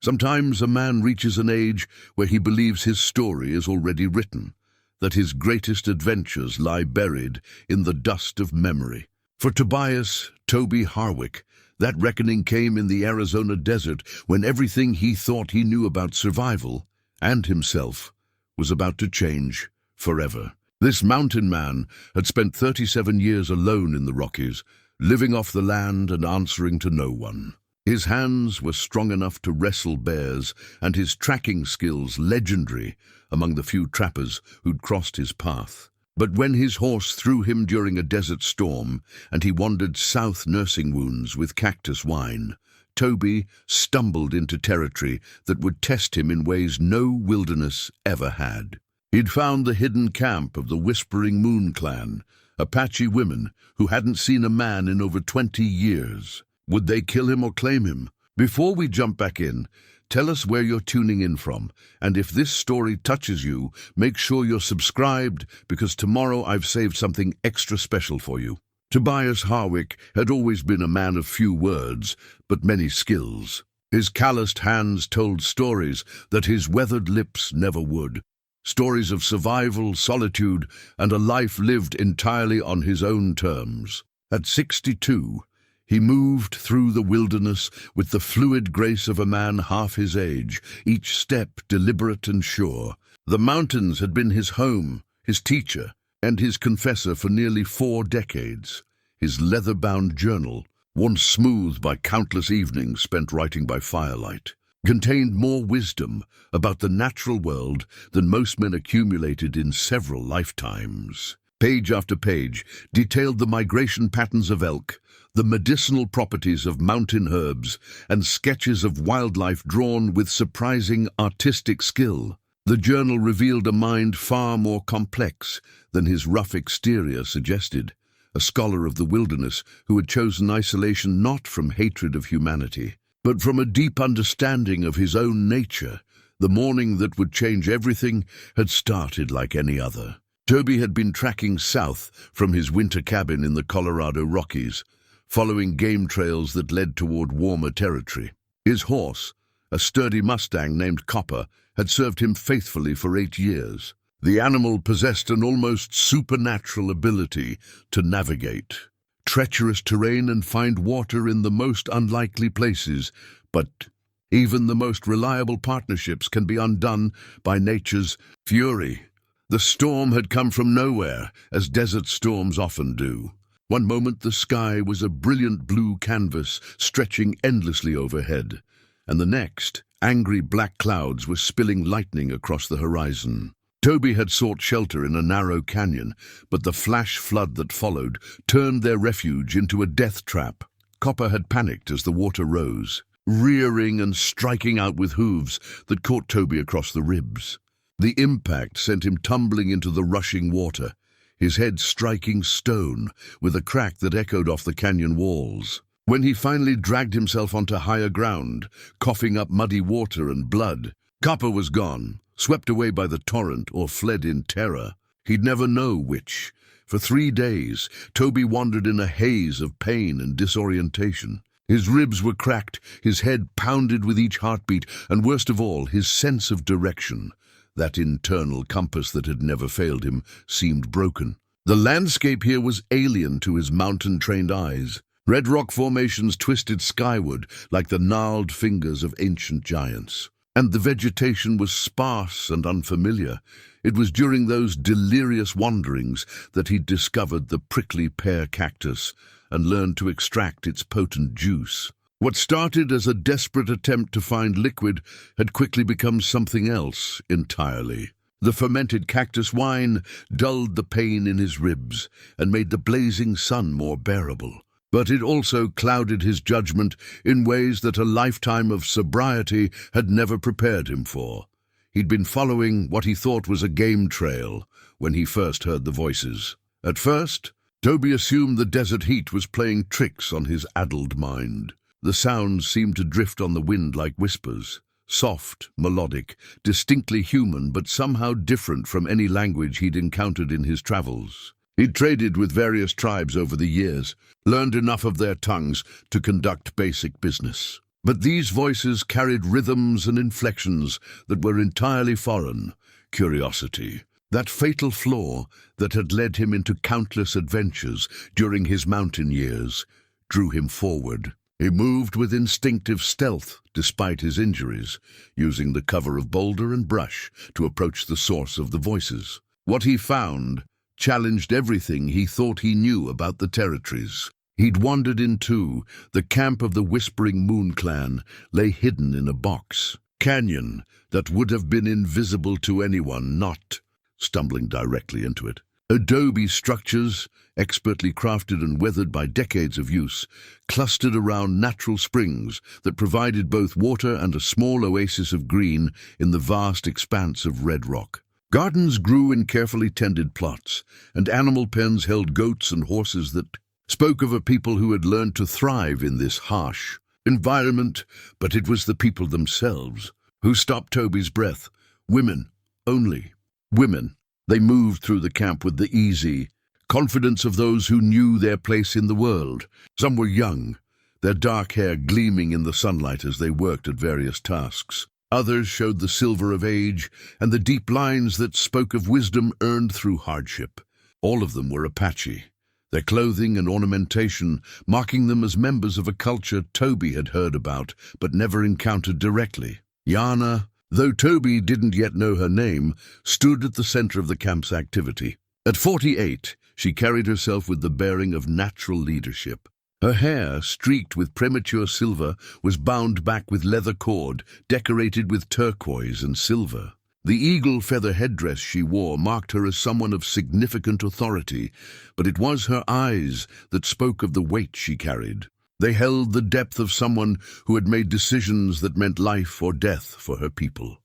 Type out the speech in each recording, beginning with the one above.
Sometimes a man reaches an age where he believes his story is already written, that his greatest adventures lie buried in the dust of memory. For Tobias, Toby Harwick, that reckoning came in the Arizona desert when everything he thought he knew about survival and himself was about to change forever. This mountain man had spent 37 years alone in the Rockies, living off the land and answering to no one. His hands were strong enough to wrestle bears, and his tracking skills legendary among the few trappers who'd crossed his path. But when his horse threw him during a desert storm, and he wandered south nursing wounds with cactus wine, Toby stumbled into territory that would test him in ways no wilderness ever had. He'd found the hidden camp of the Whispering Moon clan, Apache women who hadn't seen a man in over 20 years. Would they kill him or claim him? Before we jump back in, tell us where you're tuning in from, and if this story touches you, make sure you're subscribed, because tomorrow I've saved something extra special for you. Tobias Harwick had always been a man of few words, but many skills. His calloused hands told stories that his weathered lips never would. Stories of survival, solitude, and a life lived entirely on his own terms. At 62, he moved through the wilderness with the fluid grace of a man half his age, each step deliberate and sure. The mountains had been his home, his teacher, and his confessor for nearly 4 decades. His leather-bound journal, once smooth by countless evenings spent writing by firelight, contained more wisdom about the natural world than most men accumulated in several lifetimes. Page after page detailed the migration patterns of elk, the medicinal properties of mountain herbs, and sketches of wildlife drawn with surprising artistic skill. The journal revealed a mind far more complex than his rough exterior suggested, a scholar of the wilderness who had chosen isolation not from hatred of humanity, but from a deep understanding of his own nature. The morning that would change everything had started like any other. Toby had been tracking south from his winter cabin in the Colorado Rockies, following game trails that led toward warmer territory. His horse, a sturdy Mustang named Copper, had served him faithfully for 8 years. The animal possessed an almost supernatural ability to navigate treacherous terrain and find water in the most unlikely places, but even the most reliable partnerships can be undone by nature's fury. The storm had come from nowhere, as desert storms often do. One moment the sky was a brilliant blue canvas stretching endlessly overhead, and the next, angry black clouds were spilling lightning across the horizon. Toby had sought shelter in a narrow canyon, but the flash flood that followed turned their refuge into a death trap. Copper had panicked as the water rose, rearing and striking out with hooves that caught Toby across the ribs. The impact sent him tumbling into the rushing water, his head striking stone with a crack that echoed off the canyon walls. When he finally dragged himself onto higher ground, coughing up muddy water and blood, Copper was gone, swept away by the torrent or fled in terror. He'd never know which. For 3 days, Toby wandered in a haze of pain and disorientation. His ribs were cracked, his head pounded with each heartbeat, and worst of all, his sense of direction, that internal compass that had never failed him, seemed broken. The landscape here was alien to his mountain-trained eyes. Red rock formations twisted skyward like the gnarled fingers of ancient giants. And the vegetation was sparse and unfamiliar. It was during those delirious wanderings that he discovered the prickly pear cactus and learned to extract its potent juice. What started as a desperate attempt to find liquid had quickly become something else entirely. The fermented cactus wine dulled the pain in his ribs and made the blazing sun more bearable. But it also clouded his judgment in ways that a lifetime of sobriety had never prepared him for. He'd been following what he thought was a game trail when he first heard the voices. At first, Toby assumed the desert heat was playing tricks on his addled mind. The sounds seemed to drift on the wind like whispers, soft, melodic, distinctly human, but somehow different from any language he'd encountered in his travels. He'd traded with various tribes over the years, learned enough of their tongues to conduct basic business. But these voices carried rhythms and inflections that were entirely foreign. Curiosity, that fatal flaw that had led him into countless adventures during his mountain years, drew him forward. He moved with instinctive stealth despite his injuries, using the cover of boulder and brush to approach the source of the voices. What he found challenged everything he thought he knew about the territories. He'd wandered into the camp of the Whispering Moon Clan, lay hidden in a box canyon that would have been invisible to anyone not stumbling directly into it. Adobe structures, expertly crafted and weathered by decades of use, clustered around natural springs that provided both water and a small oasis of green in the vast expanse of red rock. Gardens grew in carefully tended plots, and animal pens held goats and horses that spoke of a people who had learned to thrive in this harsh environment. But it was the people themselves who stopped Toby's breath. Women, only women. They moved through the camp with the easy confidence of those who knew their place in the world. Some were young, their dark hair gleaming in the sunlight as they worked at various tasks. Others showed the silver of age and the deep lines that spoke of wisdom earned through hardship. All of them were Apache, their clothing and ornamentation marking them as members of a culture Toby had heard about but never encountered directly. Yana, though Toby didn't yet know her name, stood at the center of the camp's activity. At 48, she carried herself with the bearing of natural leadership. Her hair, streaked with premature silver, was bound back with leather cord, decorated with turquoise and silver. The eagle feather headdress she wore marked her as someone of significant authority, but it was her eyes that spoke of the weight she carried. They held the depth of someone who had made decisions that meant life or death for her people.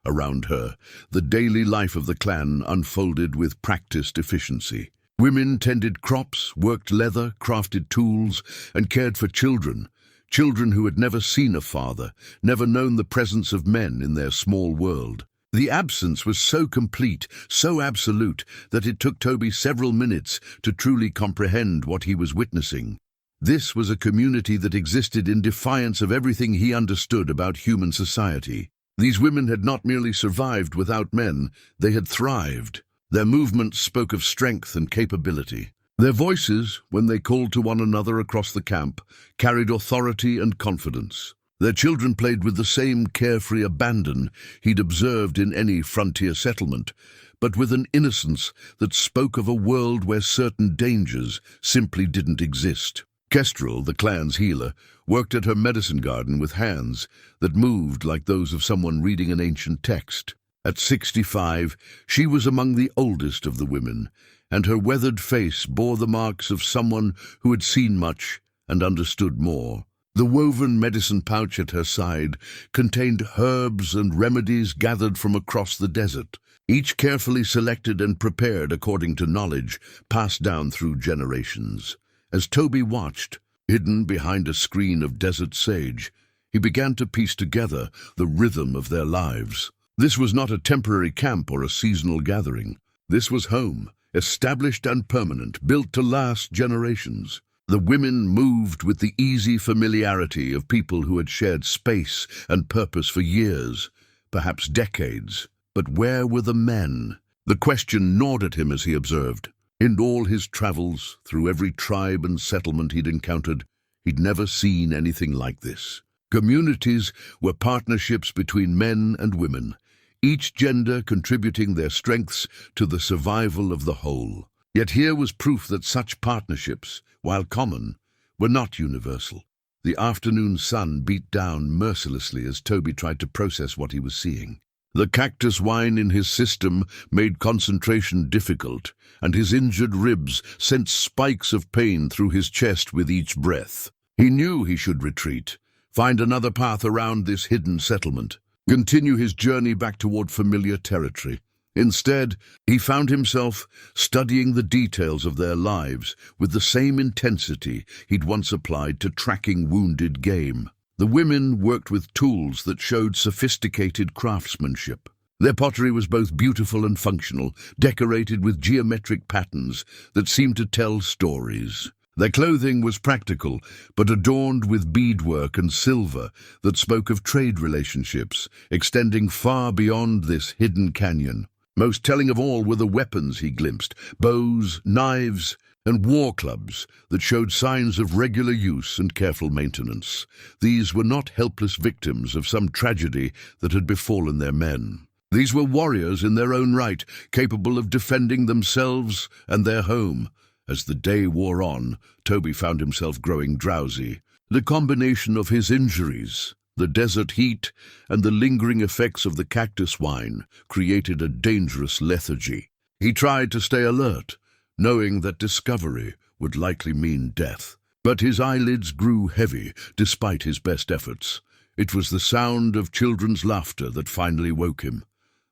Around her, the daily life of the clan unfolded with practiced efficiency. Women tended crops, worked leather, crafted tools, and cared for children who had never seen a father, never known the presence of men in their small world. The absence was so complete, so absolute, that it took Toby several minutes to truly comprehend what he was witnessing. This was a community that existed in defiance of everything he understood about human society. These women had not merely survived without men, they had thrived. Their movements spoke of strength and capability. Their voices, when they called to one another across the camp, carried authority and confidence. Their children played with the same carefree abandon he'd observed in any frontier settlement, but with an innocence that spoke of a world where certain dangers simply didn't exist. Kestrel, the clan's healer, worked at her medicine garden with hands that moved like those of someone reading an ancient text. At 65, she was among the oldest of the women, and her weathered face bore the marks of someone who had seen much and understood more. The woven medicine pouch at her side contained herbs and remedies gathered from across the desert, each carefully selected and prepared according to knowledge passed down through generations. As Toby watched, hidden behind a screen of desert sage, he began to piece together the rhythm of their lives. This was not a temporary camp or a seasonal gathering. This was home, established and permanent, built to last generations. The women moved with the easy familiarity of people who had shared space and purpose for years, perhaps decades. But where were the men? The question gnawed at him as he observed. In all his travels, through every tribe and settlement he'd encountered, he'd never seen anything like this. Communities were partnerships between men and women, each gender contributing their strengths to the survival of the whole. Yet here was proof that such partnerships, while common, were not universal. The afternoon sun beat down mercilessly as Toby tried to process what he was seeing. The cactus wine in his system made concentration difficult, and his injured ribs sent spikes of pain through his chest with each breath. He knew he should retreat, find another path around this hidden settlement, continue his journey back toward familiar territory. Instead, he found himself studying the details of their lives with the same intensity he'd once applied to tracking wounded game. The women worked with tools that showed sophisticated craftsmanship. Their pottery was both beautiful and functional, decorated with geometric patterns that seemed to tell stories. Their clothing was practical, but adorned with beadwork and silver that spoke of trade relationships, extending far beyond this hidden canyon. Most telling of all were the weapons he glimpsed, bows, knives, and war clubs that showed signs of regular use and careful maintenance. These were not helpless victims of some tragedy that had befallen their men. These were warriors in their own right, capable of defending themselves and their home. As the day wore on, Toby found himself growing drowsy. The combination of his injuries, the desert heat, and the lingering effects of the cactus wine created a dangerous lethargy. He tried to stay alert, knowing that discovery would likely mean death. But his eyelids grew heavy despite his best efforts. It was the sound of children's laughter that finally woke him.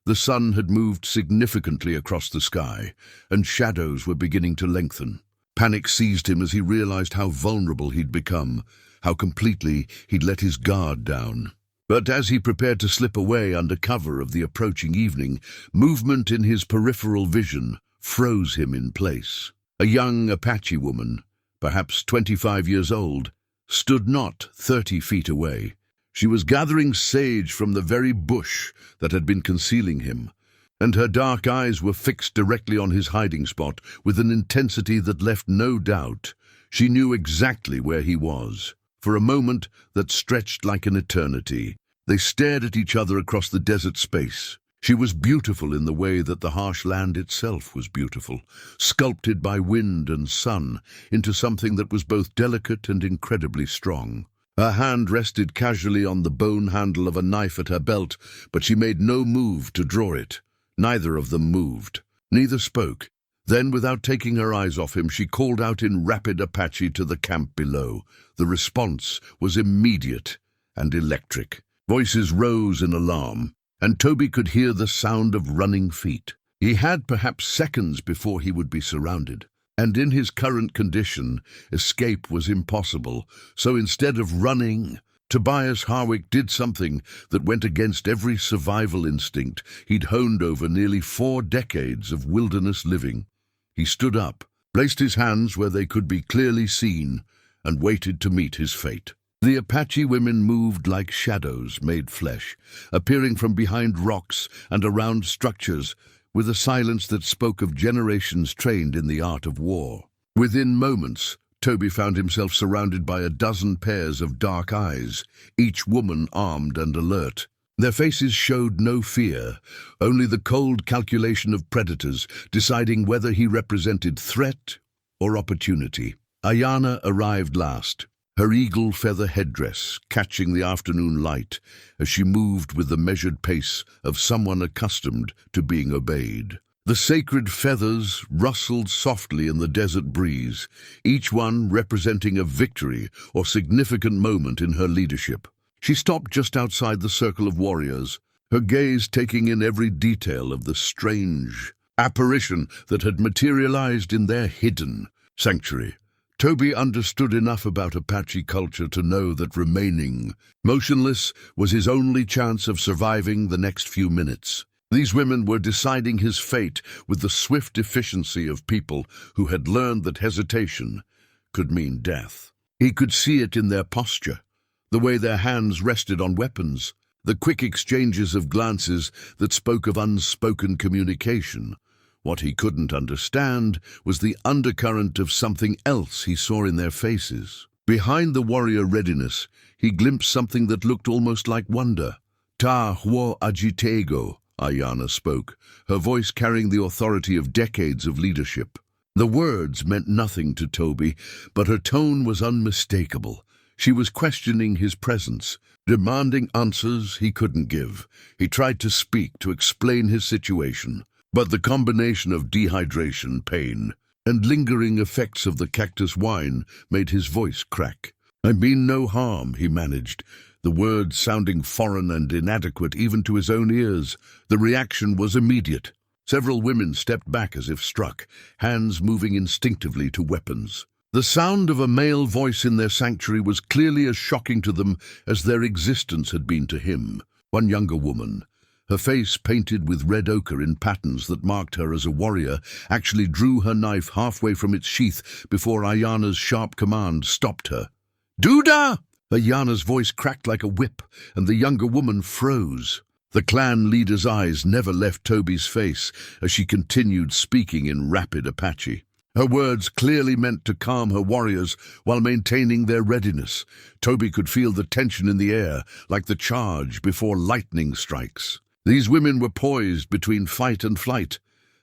The sun had moved significantly across the sky, and shadows were beginning to lengthen. Panic seized him as he realized how vulnerable he'd become, how completely he'd let his guard down. But as he prepared to slip away under cover of the approaching evening, movement in his peripheral vision froze him in place. A young Apache woman, perhaps 25 years old, stood not 30 feet away. She was gathering sage from the very bush that had been concealing him, and her dark eyes were fixed directly on his hiding spot with an intensity that left no doubt. She knew exactly where he was. For a moment that stretched like an eternity, they stared at each other across the desert space. She was beautiful in the way that the harsh land itself was beautiful, sculpted by wind and sun into something that was both delicate and incredibly strong. Her hand rested casually on the bone handle of a knife at her belt, but she made no move to draw it. Neither of them moved. Neither spoke. Then, without taking her eyes off him, she called out in rapid Apache to the camp below. The response was immediate and electric. Voices rose in alarm, and Toby could hear the sound of running feet. He had perhaps seconds before he would be surrounded. And in his current condition, escape was impossible. So instead of running, Tobias Harwick did something that went against every survival instinct he'd honed over nearly 4 decades of wilderness living. He stood up, placed his hands where they could be clearly seen, and waited to meet his fate. The Apache women moved like shadows made flesh, appearing from behind rocks and around structures, with a silence that spoke of generations trained in the art of war. Within moments, Toby found himself surrounded by a dozen pairs of dark eyes, each woman armed and alert. Their faces showed no fear, only the cold calculation of predators deciding whether he represented threat or opportunity. Ayana arrived last, her eagle feather headdress catching the afternoon light as she moved with the measured pace of someone accustomed to being obeyed. The sacred feathers rustled softly in the desert breeze, each one representing a victory or significant moment in her leadership. She stopped just outside the circle of warriors, her gaze taking in every detail of the strange apparition that had materialized in their hidden sanctuary. Toby understood enough about Apache culture to know that remaining motionless was his only chance of surviving the next few minutes. These women were deciding his fate with the swift efficiency of people who had learned that hesitation could mean death. He could see it in their posture, the way their hands rested on weapons, the quick exchanges of glances that spoke of unspoken communication. What he couldn't understand was the undercurrent of something else he saw in their faces. Behind the warrior readiness, he glimpsed something that looked almost like wonder. "Ta huo agitego," Ayana spoke, her voice carrying the authority of decades of leadership. The words meant nothing to Toby, but her tone was unmistakable. She was questioning his presence, demanding answers he couldn't give. He tried to speak, to explain his situation, but the combination of dehydration, pain, and lingering effects of the cactus wine made his voice crack. "I mean no harm," he managed, the words sounding foreign and inadequate even to his own ears. The reaction was immediate. Several women stepped back as if struck, hands moving instinctively to weapons. The sound of a male voice in their sanctuary was clearly as shocking to them as their existence had been to him. One younger woman, Her face, painted with red ochre in patterns that marked her as a warrior, actually drew her knife halfway from its sheath before Ayana's sharp command stopped her. "Duda!" Ayana's voice cracked like a whip, and the younger woman froze. The clan leader's eyes never left Toby's face as she continued speaking in rapid Apache. Her words clearly meant to calm her warriors while maintaining their readiness. Toby could feel the tension in the air, like the charge before lightning strikes. These women were poised between fight and flight,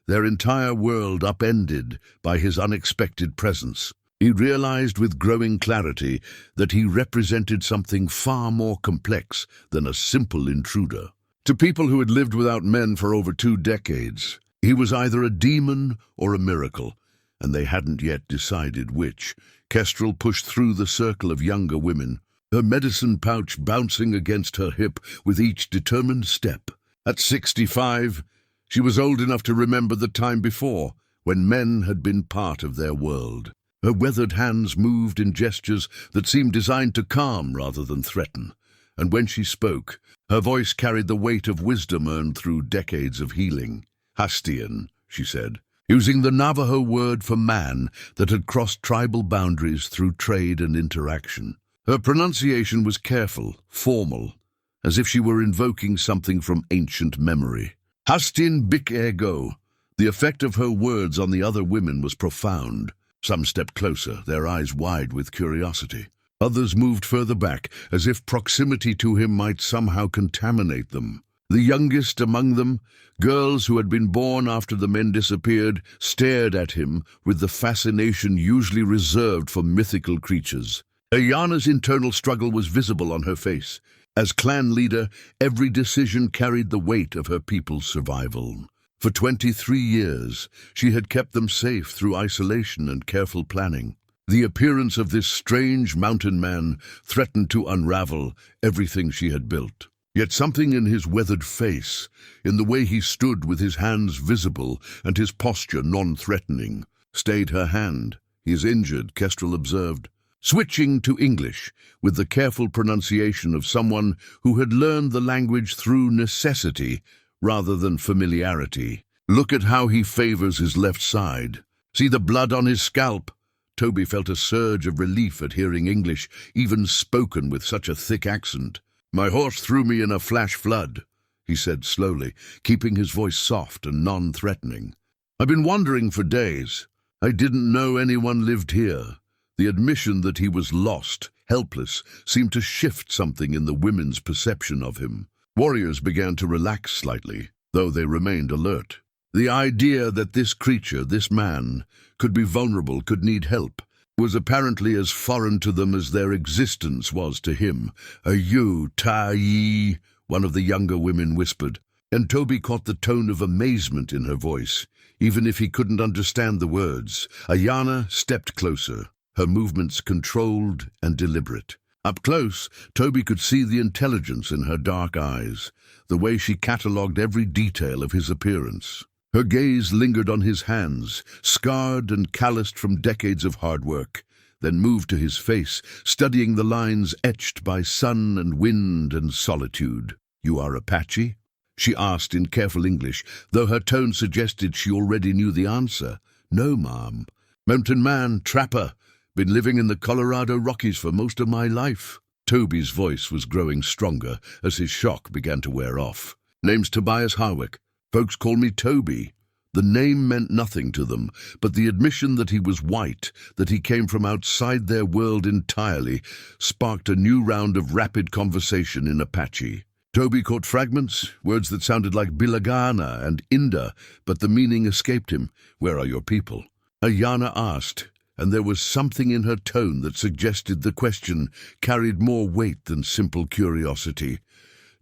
their entire world upended by his unexpected presence. He realized with growing clarity that he represented something far more complex than a simple intruder. To people who had lived without men for over 2 decades, he was either a demon or a miracle, and they hadn't yet decided which. Kestrel pushed through the circle of younger women, her medicine pouch bouncing against her hip with each determined step. At 65, she was old enough to remember the time before, when men had been part of their world. Her weathered hands moved in gestures that seemed designed to calm rather than threaten, and when she spoke, her voice carried the weight of wisdom earned through decades of healing. "Hastian," she said, using the Navajo word for man that had crossed tribal boundaries through trade and interaction. Her pronunciation was careful, formal, as if she were invoking something from ancient memory. "Hastin bik ego." The effect of her words on the other women was profound. Some stepped closer, their eyes wide with curiosity. Others moved further back, as if proximity to him might somehow contaminate them. The youngest among them, girls who had been born after the men disappeared, stared at him with the fascination usually reserved for mythical creatures. Ayana's internal struggle was visible on her face. As clan leader, every decision carried the weight of her people's survival. For 23 years, she had kept them safe through isolation and careful planning. The appearance of this strange mountain man threatened to unravel everything she had built. Yet something in his weathered face, in the way he stood with his hands visible and his posture non-threatening, stayed her hand. "He is injured," Kestrel observed, switching to English with the careful pronunciation of someone who had learned the language through necessity rather than familiarity. "Look at how he favors his left side. See the blood on his scalp." Toby felt a surge of relief at hearing English, even spoken with such a thick accent. "My horse threw me in a flash flood," he said slowly, keeping his voice soft and non-threatening. "I've been wandering for days. I didn't know anyone lived here." The admission that he was lost, helpless, seemed to shift something in the women's perception of him. Warriors began to relax slightly, though they remained alert. The idea that this creature, this man, could be vulnerable, could need help, was apparently as foreign to them as their existence was to him. "Ayu, ta-yi," one of the younger women whispered, and Toby caught the tone of amazement in her voice, even if he couldn't understand the words. Ayana stepped closer, her movements controlled and deliberate. Up close, Toby could see the intelligence in her dark eyes, the way she catalogued every detail of his appearance. Her gaze lingered on his hands, scarred and calloused from decades of hard work, then moved to his face, studying the lines etched by sun and wind and solitude. "You are Apache?" she asked in careful English, though her tone suggested she already knew the answer. "No, ma'am. Mountain man, trapper. Been living in the Colorado Rockies for most of my life." Toby's voice was growing stronger as his shock began to wear off. "Name's Tobias Harwick. Folks call me Toby." The name meant nothing to them, but the admission that he was white, that he came from outside their world entirely, sparked a new round of rapid conversation in Apache. Toby caught fragments, words that sounded like Bilagana and Inda, but the meaning escaped him. "Where are your people?" Ayana asked, and there was something in her tone that suggested the question carried more weight than simple curiosity.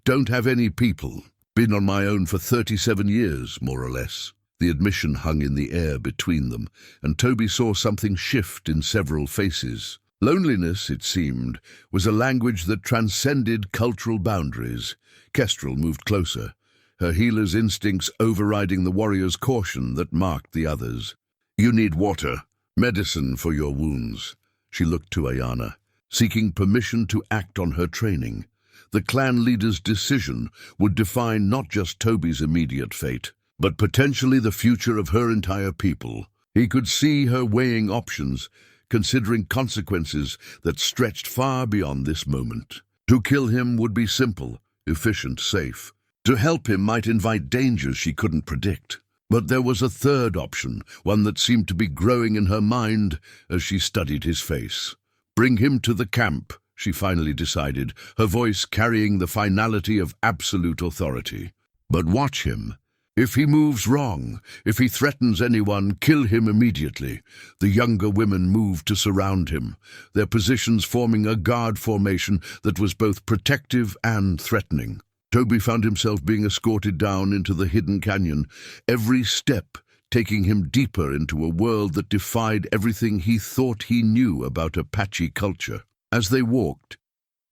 "Don't have any people. Been on my own for 37 years, more or less." The admission hung in the air between them, and Toby saw something shift in several faces. Loneliness, it seemed, was a language that transcended cultural boundaries. Kestrel moved closer, her healer's instincts overriding the warrior's caution that marked the others. "You need water, medicine for your wounds." She looked to Ayana, seeking permission to act on her training. The clan leader's decision would define not just Toby's immediate fate, but potentially the future of her entire people. He could see her weighing options, considering consequences that stretched far beyond this moment. To kill him would be simple, efficient, safe. To help him might invite dangers she couldn't predict. But there was a third option, one that seemed to be growing in her mind as she studied his face. Bring him to the camp, she finally decided, her voice carrying the finality of absolute authority. But watch him. If he moves wrong, if he threatens anyone, kill him immediately. The younger women moved to surround him, their positions forming a guard formation that was both protective and threatening. Toby found himself being escorted down into the hidden canyon, every step taking him deeper into a world that defied everything he thought he knew about Apache culture. As they walked,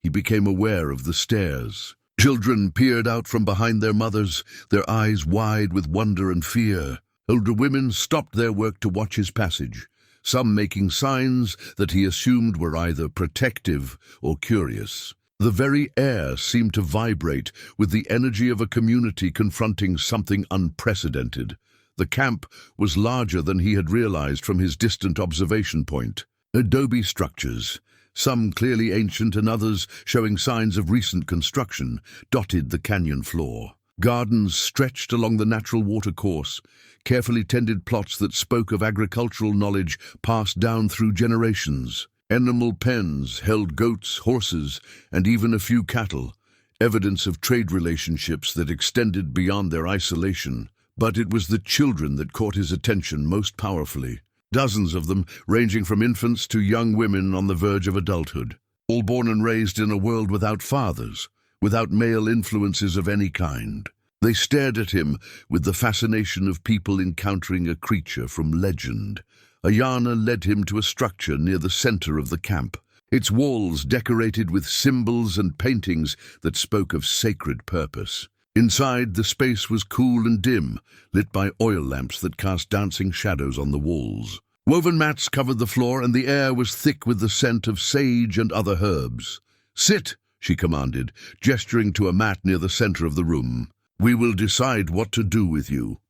he became aware of the stares. Children peered out from behind their mothers, their eyes wide with wonder and fear. Older women stopped their work to watch his passage, some making signs that he assumed were either protective or curious. The very air seemed to vibrate with the energy of a community confronting something unprecedented. The camp was larger than he had realized from his distant observation point. Adobe structures, some clearly ancient and others showing signs of recent construction, dotted the canyon floor. Gardens stretched along the natural watercourse, carefully tended plots that spoke of agricultural knowledge passed down through generations. Animal pens held goats, horses, and even a few cattle, evidence of trade relationships that extended beyond their isolation. But it was the children that caught his attention most powerfully. Dozens of them, ranging from infants to young women on the verge of adulthood, all born and raised in a world without fathers, without male influences of any kind. They stared at him with the fascination of people encountering a creature from legend. Ayana led him to a structure near the center of the camp, its walls decorated with symbols and paintings that spoke of sacred purpose. Inside, the space was cool and dim, lit by oil lamps that cast dancing shadows on the walls. Woven mats covered the floor, and the air was thick with the scent of sage and other herbs. "Sit," she commanded, gesturing to a mat near the center of the room. "We will decide what to do with you."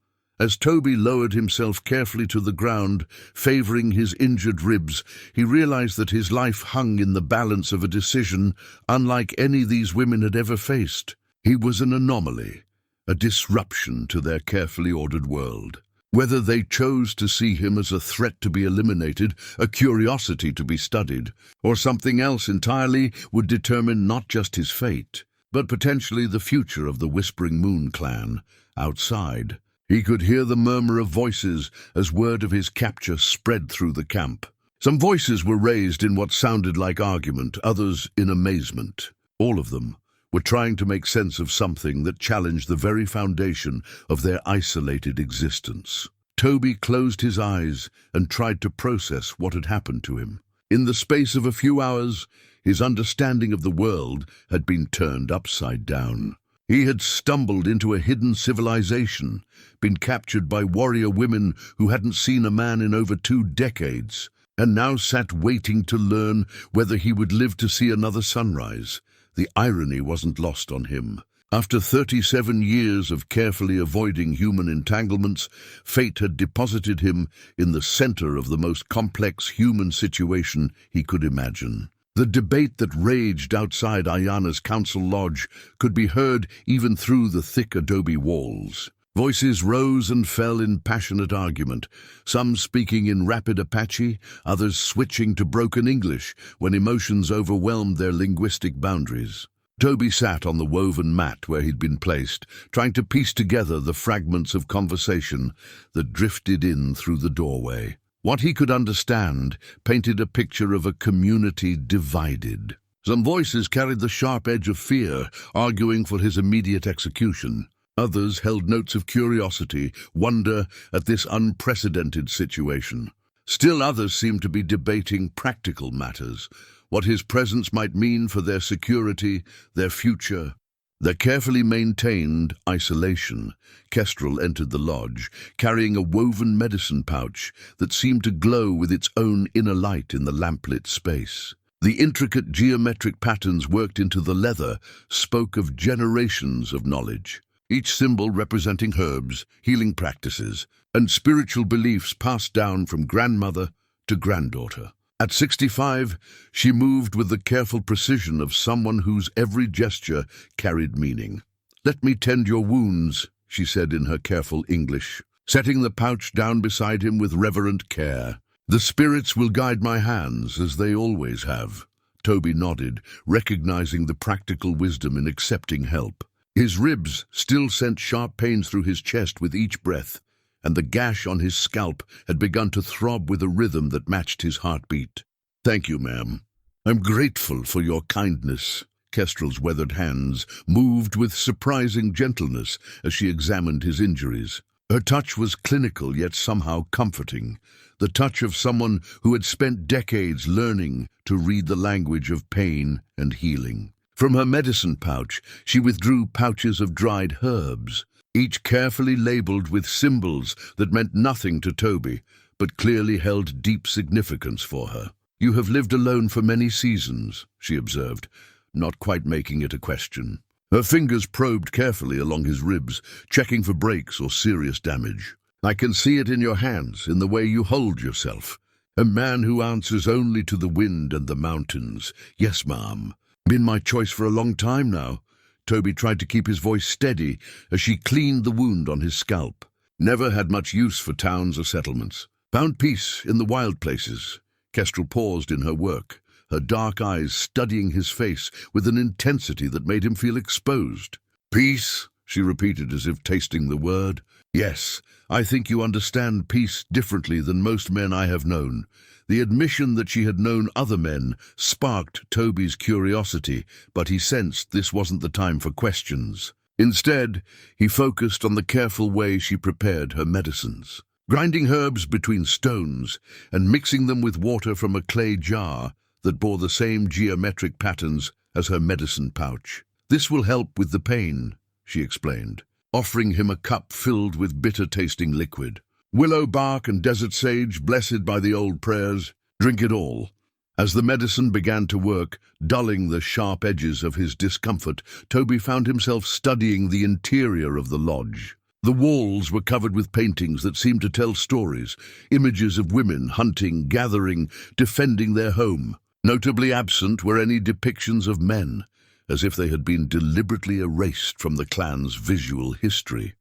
As Toby lowered himself carefully to the ground, favoring his injured ribs, he realized that his life hung in the balance of a decision unlike any these women had ever faced. He was an anomaly, a disruption to their carefully ordered world. Whether they chose to see him as a threat to be eliminated, a curiosity to be studied, or something else entirely would determine not just his fate, but potentially the future of the Whispering Moon clan. Outside, he could hear the murmur of voices as word of his capture spread through the camp. Some voices were raised in what sounded like argument, others in amazement. All of them were trying to make sense of something that challenged the very foundation of their isolated existence. Toby closed his eyes and tried to process what had happened to him. In the space of a few hours, his understanding of the world had been turned upside down. He had stumbled into a hidden civilization, been captured by warrior women who hadn't seen a man in over 2 decades, and now sat waiting to learn whether he would live to see another sunrise. The irony wasn't lost on him. After 37 years of carefully avoiding human entanglements, fate had deposited him in the center of the most complex human situation he could imagine. The debate that raged outside Ayana's council lodge could be heard even through the thick adobe walls. Voices rose and fell in passionate argument, some speaking in rapid Apache, others switching to broken English when emotions overwhelmed their linguistic boundaries. Toby sat on the woven mat where he'd been placed, trying to piece together the fragments of conversation that drifted in through the doorway. What he could understand painted a picture of a community divided. Some voices carried the sharp edge of fear, arguing for his immediate execution. Others held notes of curiosity, wonder at this unprecedented situation. Still others seemed to be debating practical matters, what his presence might mean for their security, their future. Their carefully maintained isolation, Kestrel entered the lodge, carrying a woven medicine pouch that seemed to glow with its own inner light in the lamplit space. The intricate geometric patterns worked into the leather spoke of generations of knowledge, each symbol representing herbs, healing practices, and spiritual beliefs passed down from grandmother to granddaughter. At 65, she moved with the careful precision of someone whose every gesture carried meaning. "Let me tend your wounds," she said in her careful English, setting the pouch down beside him with reverent care. "The spirits will guide my hands, as they always have." Toby nodded, recognizing the practical wisdom in accepting help. His ribs still sent sharp pains through his chest with each breath, and the gash on his scalp had begun to throb with a rhythm that matched his heartbeat. "Thank you, ma'am. I'm grateful for your kindness." Kestrel's weathered hands moved with surprising gentleness as she examined his injuries. Her touch was clinical yet somehow comforting, the touch of someone who had spent decades learning to read the language of pain and healing. From her medicine pouch, she withdrew pouches of dried herbs, each carefully labeled with symbols that meant nothing to Toby, but clearly held deep significance for her. "You have lived alone for many seasons," she observed, not quite making it a question. Her fingers probed carefully along his ribs, checking for breaks or serious damage. "I can see it in your hands, in the way you hold yourself. A man who answers only to the wind and the mountains." "Yes, ma'am. Been my choice for a long time now." Toby tried to keep his voice steady as she cleaned the wound on his scalp. "Never had much use for towns or settlements. Found peace in the wild places." Kestrel paused in her work, her dark eyes studying his face with an intensity that made him feel exposed. "Peace?" she repeated as if tasting the word. "Yes, I think you understand peace differently than most men I have known." The admission that she had known other men sparked Toby's curiosity, but he sensed this wasn't the time for questions. Instead, he focused on the careful way she prepared her medicines. Grinding herbs between stones and mixing them with water from a clay jar that bore the same geometric patterns as her medicine pouch. "This will help with the pain," she explained, offering him a cup filled with bitter-tasting liquid. "Willow bark and desert sage, blessed by the old prayers. Drink it all." As the medicine began to work, dulling the sharp edges of his discomfort, Toby found himself studying the interior of the lodge. The walls were covered with paintings that seemed to tell stories, images of women hunting, gathering, defending their home. Notably absent were any depictions of men, as if they had been deliberately erased from the clan's visual history.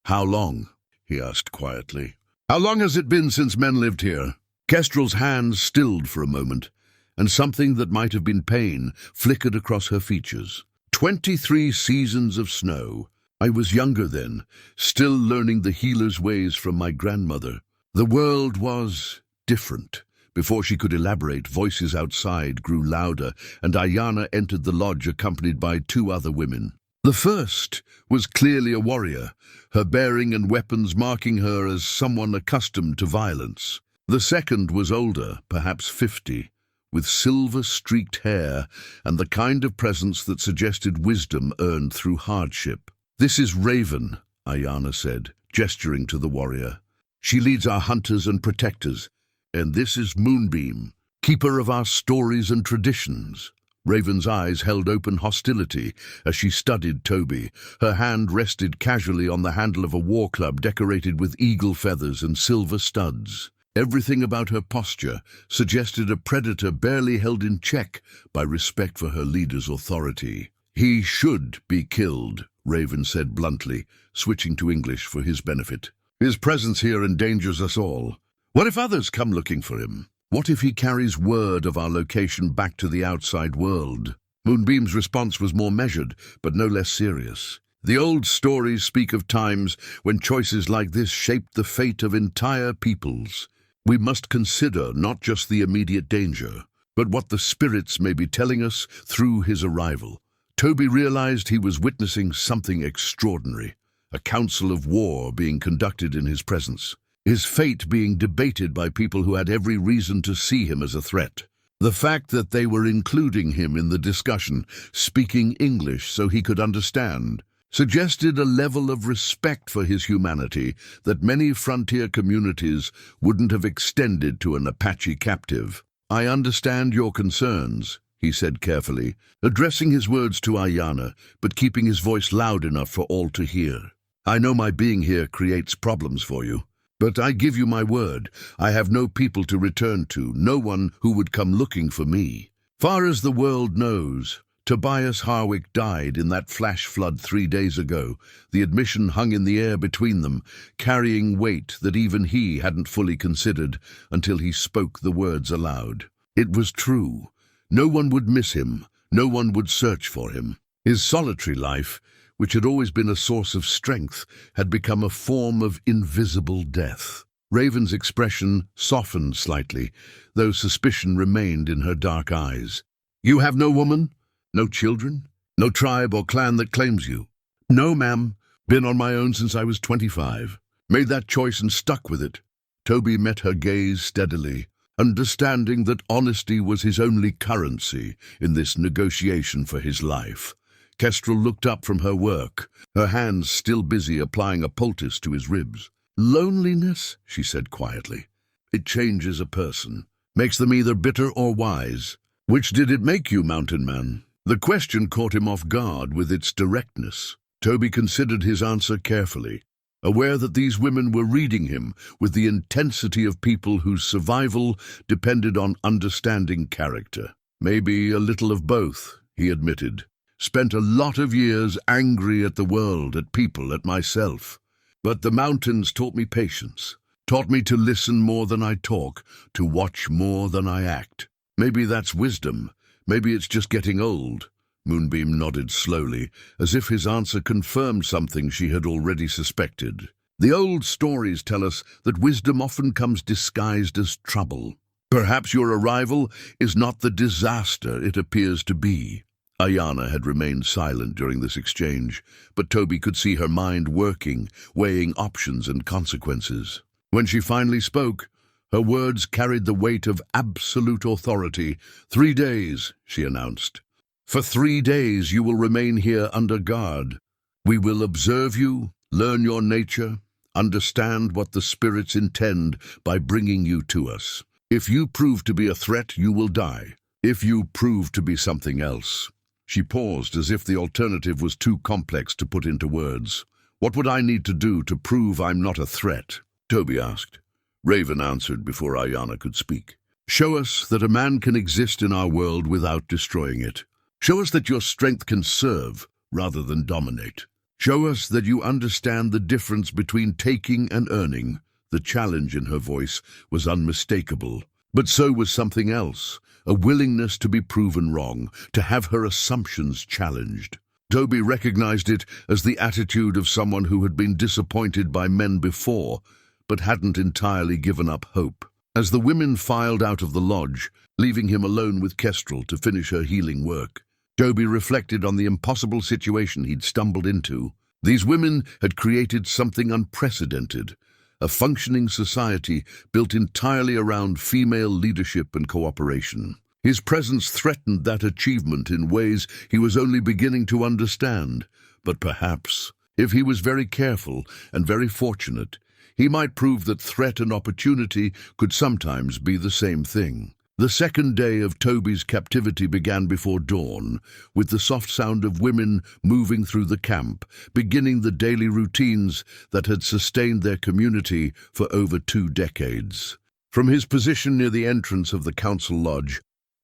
"How long?" he asked quietly. "How long has it been since men lived here?" Kestrel's hands stilled for a moment, and something that might have been pain flickered across her features. 23 seasons of snow. I was younger then, still learning the healer's ways from my grandmother. The world was different. Before she could elaborate, voices outside grew louder, and Ayana entered the lodge accompanied by 2 other women. The first was clearly a warrior, her bearing and weapons marking her as someone accustomed to violence. The second was older, perhaps 50, with silver-streaked hair and the kind of presence that suggested wisdom earned through hardship. "This is Raven," Ayana said, gesturing to the warrior. "She leads our hunters and protectors. And this is Moonbeam, keeper of our stories and traditions." Raven's eyes held open hostility as she studied Toby. Her hand rested casually on the handle of a war club decorated with eagle feathers and silver studs. Everything about her posture suggested a predator barely held in check by respect for her leader's authority. "He should be killed," Raven said bluntly, switching to English for his benefit. "His presence here endangers us all. What if others come looking for him? What if he carries word of our location back to the outside world?" Moonbeam's response was more measured, but no less serious. "The old stories speak of times when choices like this shaped the fate of entire peoples. We must consider not just the immediate danger, but what the spirits may be telling us through his arrival." Toby realized he was witnessing something extraordinary, a council of war being conducted in his presence. His fate being debated by people who had every reason to see him as a threat. The fact that they were including him in the discussion, speaking English so he could understand, suggested a level of respect for his humanity that many frontier communities wouldn't have extended to an Apache captive. "I understand your concerns," he said carefully, addressing his words to Ayana, but keeping his voice loud enough for all to hear. "I know my being here creates problems for you, but I give you my word, I have no people to return to, no one who would come looking for me. Far as the world knows, Tobias Harwick died in that flash flood 3 days ago. The admission hung in the air between them, carrying weight that even he hadn't fully considered until he spoke the words aloud. It was true. No one would miss him. No one would search for him. His solitary life, which had always been a source of strength, had become a form of invisible death. Raven's expression softened slightly, though suspicion remained in her dark eyes. "You have no woman? No children? No tribe or clan that claims you?" "No, ma'am. Been on my own since I was 25. Made that choice and stuck with it." Toby met her gaze steadily, understanding that honesty was his only currency in this negotiation for his life. Kestrel looked up from her work, her hands still busy applying a poultice to his ribs. "Loneliness," she said quietly. "It changes a person, makes them either bitter or wise. Which did it make you, Mountain Man?" The question caught him off guard with its directness. Toby considered his answer carefully, aware that these women were reading him with the intensity of people whose survival depended on understanding character. "Maybe a little of both," he admitted. "Spent a lot of years angry at the world, at people, at myself. But the mountains taught me patience, taught me to listen more than I talk, to watch more than I act. Maybe that's wisdom. Maybe it's just getting old." Moonbeam nodded slowly, as if his answer confirmed something she had already suspected. "The old stories tell us that wisdom often comes disguised as trouble. Perhaps your arrival is not the disaster it appears to be." Ayana had remained silent during this exchange, but Toby could see her mind working, weighing options and consequences. When she finally spoke, her words carried the weight of absolute authority. "3 days," she announced. "For 3 days you will remain here under guard. We will observe you, learn your nature, understand what the spirits intend by bringing you to us. If you prove to be a threat, you will die. If you prove to be something else." She paused as if the alternative was too complex to put into words. "What would I need to do to prove I'm not a threat?" Toby asked. Raven answered before Ayana could speak. "Show us that a man can exist in our world without destroying it. Show us that your strength can serve rather than dominate. Show us that you understand the difference between taking and earning." The challenge in her voice was unmistakable, but so was something else, a willingness to be proven wrong, to have her assumptions challenged. Toby recognized it as the attitude of someone who had been disappointed by men before, but hadn't entirely given up hope. As the women filed out of the lodge, leaving him alone with Kestrel to finish her healing work, Toby reflected on the impossible situation he'd stumbled into. These women had created something unprecedented, a functioning society built entirely around female leadership and cooperation. His presence threatened that achievement in ways he was only beginning to understand, but perhaps, if he was very careful and very fortunate, he might prove that threat and opportunity could sometimes be the same thing. The second day of Toby's captivity began before dawn, with the soft sound of women moving through the camp, beginning the daily routines that had sustained their community for over 2 decades. From his position near the entrance of the council lodge,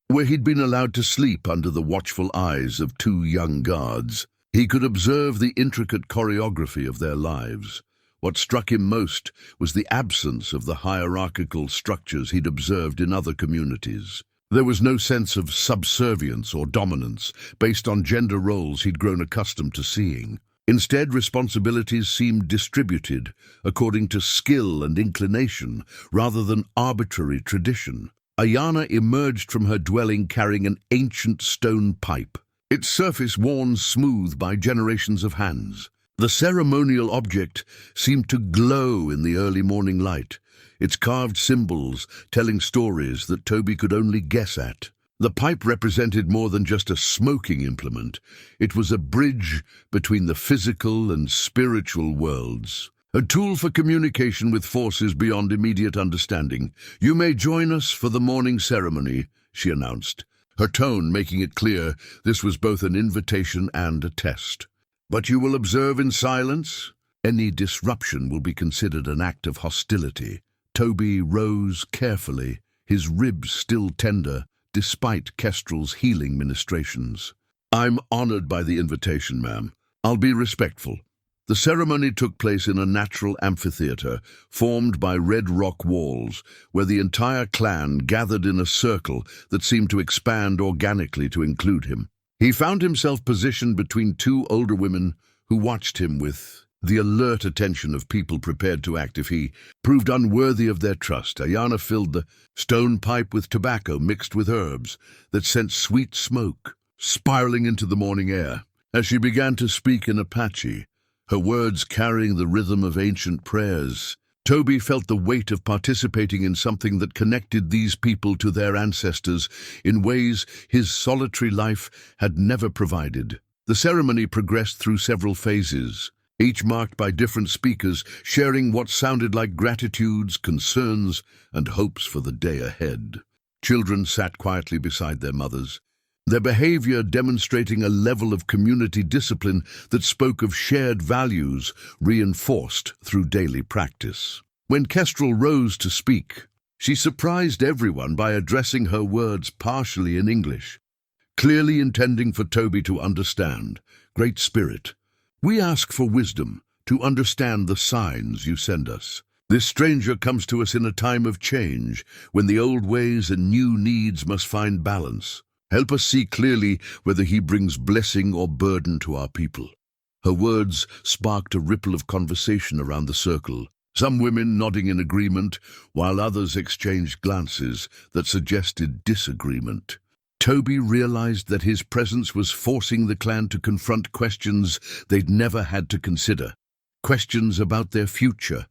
where he'd been allowed to sleep under the watchful eyes of 2 young guards, he could observe the intricate choreography of their lives. What struck him most was the absence of the hierarchical structures he'd observed in other communities. There was no sense of subservience or dominance based on gender roles he'd grown accustomed to seeing. Instead, responsibilities seemed distributed according to skill and inclination rather than arbitrary tradition. Ayana emerged from her dwelling carrying an ancient stone pipe, its surface worn smooth by generations of hands. The ceremonial object seemed to glow in the early morning light, its carved symbols telling stories that Toby could only guess at. The pipe represented more than just a smoking implement. It was a bridge between the physical and spiritual worlds. a tool for communication with forces beyond immediate understanding. You may join us for the morning ceremony, she announced, her tone making it clear this was both an invitation and a test. But you will observe in silence. Any disruption will be considered an act of hostility. Toby rose carefully, his ribs still tender, despite Kestrel's healing ministrations. I'm honored by the invitation, ma'am. I'll be respectful. The ceremony took place in a natural amphitheater formed by red rock walls, where the entire clan gathered in a circle that seemed to expand organically to include him. He found himself positioned between two older women who watched him with the alert attention of people prepared to act if he proved unworthy of their trust. Ayana filled the stone pipe with tobacco mixed with herbs that sent sweet smoke spiraling into the morning air. As she began to speak in Apache, her words carrying the rhythm of ancient prayers, Toby felt the weight of participating in something that connected these people to their ancestors in ways his solitary life had never provided. The ceremony progressed through several phases, each marked by different speakers sharing what sounded like gratitudes, concerns, and hopes for the day ahead. Children sat quietly beside their mothers, their behavior demonstrating a level of community discipline that spoke of shared values reinforced through daily practice. When Kestrel rose to speak, she surprised everyone by addressing her words partially in English, clearly intending for Toby to understand. Great Spirit, we ask for wisdom to understand the signs you send us. This stranger comes to us in a time of change, when the old ways and new needs must find balance. Help us see clearly whether he brings blessing or burden to our people. Her words sparked a ripple of conversation around the circle, some women nodding in agreement, while others exchanged glances that suggested disagreement. Toby realized that his presence was forcing the clan to confront questions they'd never had to consider. Questions about their future,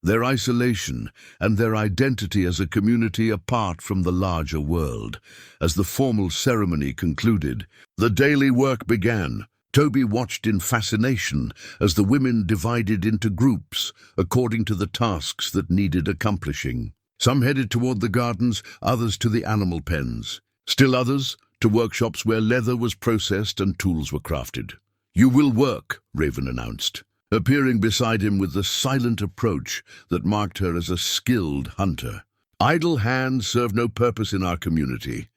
their isolation, and their identity as a community apart from the larger world. As the formal ceremony concluded, the daily work began. Toby watched in fascination as the women divided into groups according to the tasks that needed accomplishing. Some headed toward the gardens, others to the animal pens. Still others to workshops where leather was processed and tools were crafted. You will work, Raven announced, appearing beside him with the silent approach that marked her as a skilled hunter. Idle hands serve no purpose in our community.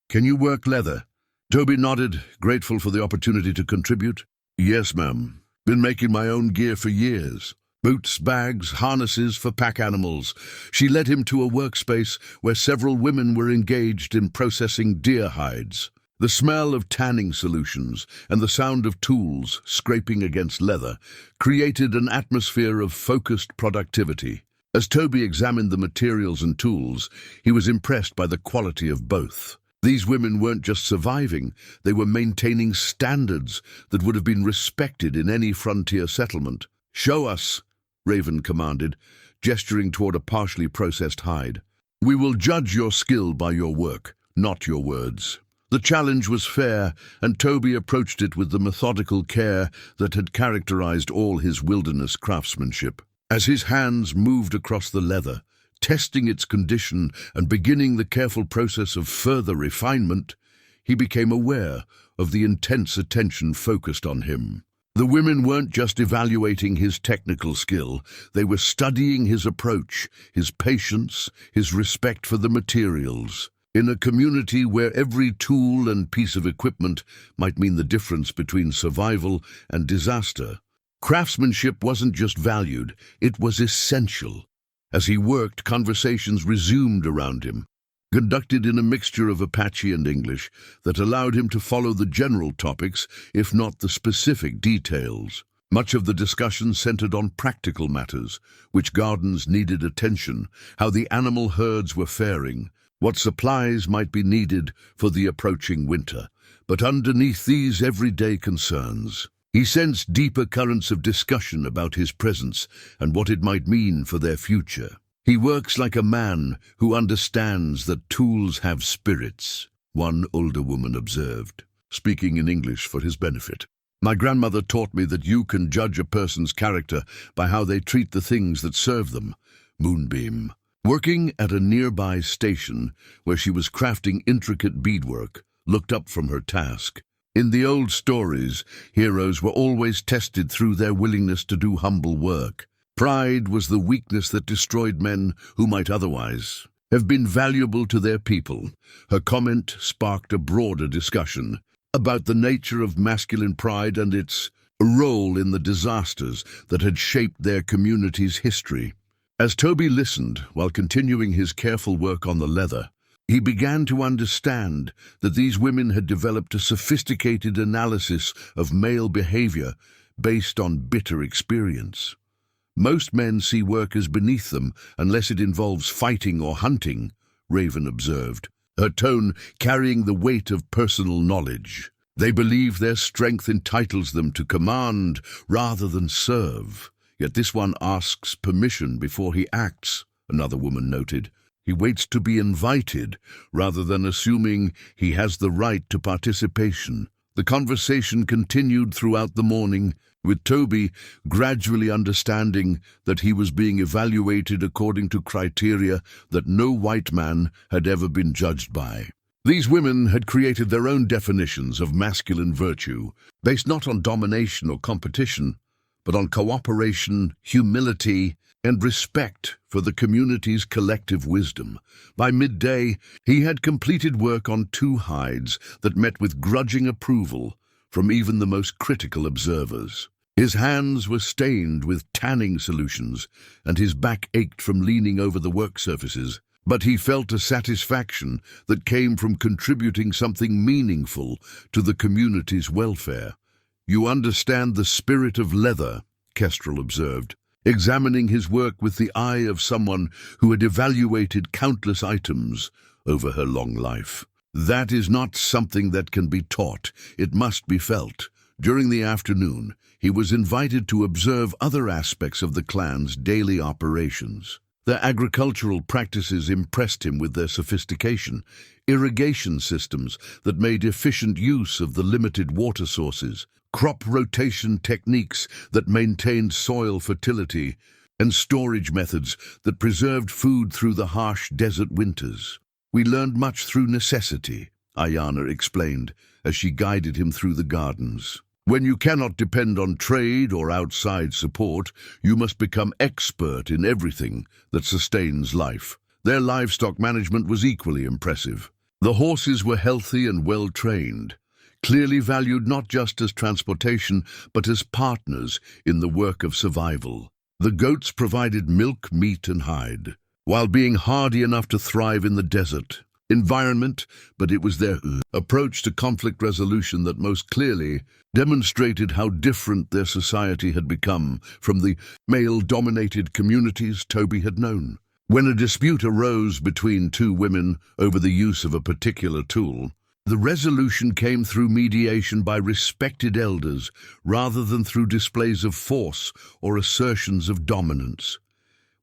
Can you work leather? Toby nodded, grateful for the opportunity to contribute. Yes, ma'am. Been making my own gear for years. Boots, bags, harnesses for pack animals. She led him to a workspace where several women were engaged in processing deer hides. The smell of tanning solutions and the sound of tools scraping against leather created an atmosphere of focused productivity. As Toby examined the materials and tools, he was impressed by the quality of both. These women weren't just surviving, they were maintaining standards that would have been respected in any frontier settlement. Show us, Raven commanded, gesturing toward a partially processed hide. We will judge your skill by your work, not your words. The challenge was fair, and Toby approached it with the methodical care that had characterized all his wilderness craftsmanship. As his hands moved across the leather, testing its condition and beginning the careful process of further refinement, he became aware of the intense attention focused on him. The women weren't just evaluating his technical skill, they were studying his approach, his patience, his respect for the materials. In a community where every tool and piece of equipment might mean the difference between survival and disaster, craftsmanship wasn't just valued, it was essential. As he worked, conversations resumed around him, conducted in a mixture of Apache and English that allowed him to follow the general topics, if not the specific details. Much of the discussion centered on practical matters, which gardens needed attention, how the animal herds were faring, what supplies might be needed for the approaching winter. But underneath these everyday concerns, he sensed deeper currents of discussion about his presence and what it might mean for their future. He works like a man who understands that tools have spirits, one older woman observed, speaking in English for his benefit. My grandmother taught me that you can judge a person's character by how they treat the things that serve them. Moonbeam. Working at a nearby station where she was crafting intricate beadwork, looked up from her task. In the old stories, heroes were always tested through their willingness to do humble work. Pride was the weakness that destroyed men who might otherwise have been valuable to their people. Her comment sparked a broader discussion about the nature of masculine pride and its role in the disasters that had shaped their community's history. As Toby listened while continuing his careful work on the leather, he began to understand that these women had developed a sophisticated analysis of male behavior based on bitter experience. Most men see work as beneath them unless it involves fighting or hunting, Raven observed, her tone carrying the weight of personal knowledge. They believe their strength entitles them to command rather than serve. Yet this one asks permission before he acts, another woman noted. He waits to be invited rather than assuming he has the right to participation. The conversation continued throughout the morning, with Toby gradually understanding that he was being evaluated according to criteria that no white man had ever been judged by. These women had created their own definitions of masculine virtue, based not on domination or competition, but on cooperation, humility, and respect for the community's collective wisdom. By midday, he had completed work on 2 hides that met with grudging approval from even the most critical observers. His hands were stained with tanning solutions, and his back ached from leaning over the work surfaces. But he felt a satisfaction that came from contributing something meaningful to the community's welfare. "You understand the spirit of leather," Kestrel observed, examining his work with the eye of someone who had evaluated countless items over her long life. "That is not something that can be taught. It must be felt." During the afternoon, he was invited to observe other aspects of the clan's daily operations. Their agricultural practices impressed him with their sophistication, irrigation systems that made efficient use of the limited water sources, crop rotation techniques that maintained soil fertility, and storage methods that preserved food through the harsh desert winters. "We learned much through necessity," Ayana explained as she guided him through the gardens. "When you cannot depend on trade or outside support, you must become expert in everything that sustains life." Their livestock management was equally impressive. The horses were healthy and well-trained, clearly valued not just as transportation, but as partners in the work of survival. The goats provided milk, meat, and hide, while being hardy enough to thrive in the desert environment, but it was their approach to conflict resolution that most clearly demonstrated how different their society had become from the male-dominated communities Toby had known. When a dispute arose between 2 women over the use of a particular tool, the resolution came through mediation by respected elders rather than through displays of force or assertions of dominance.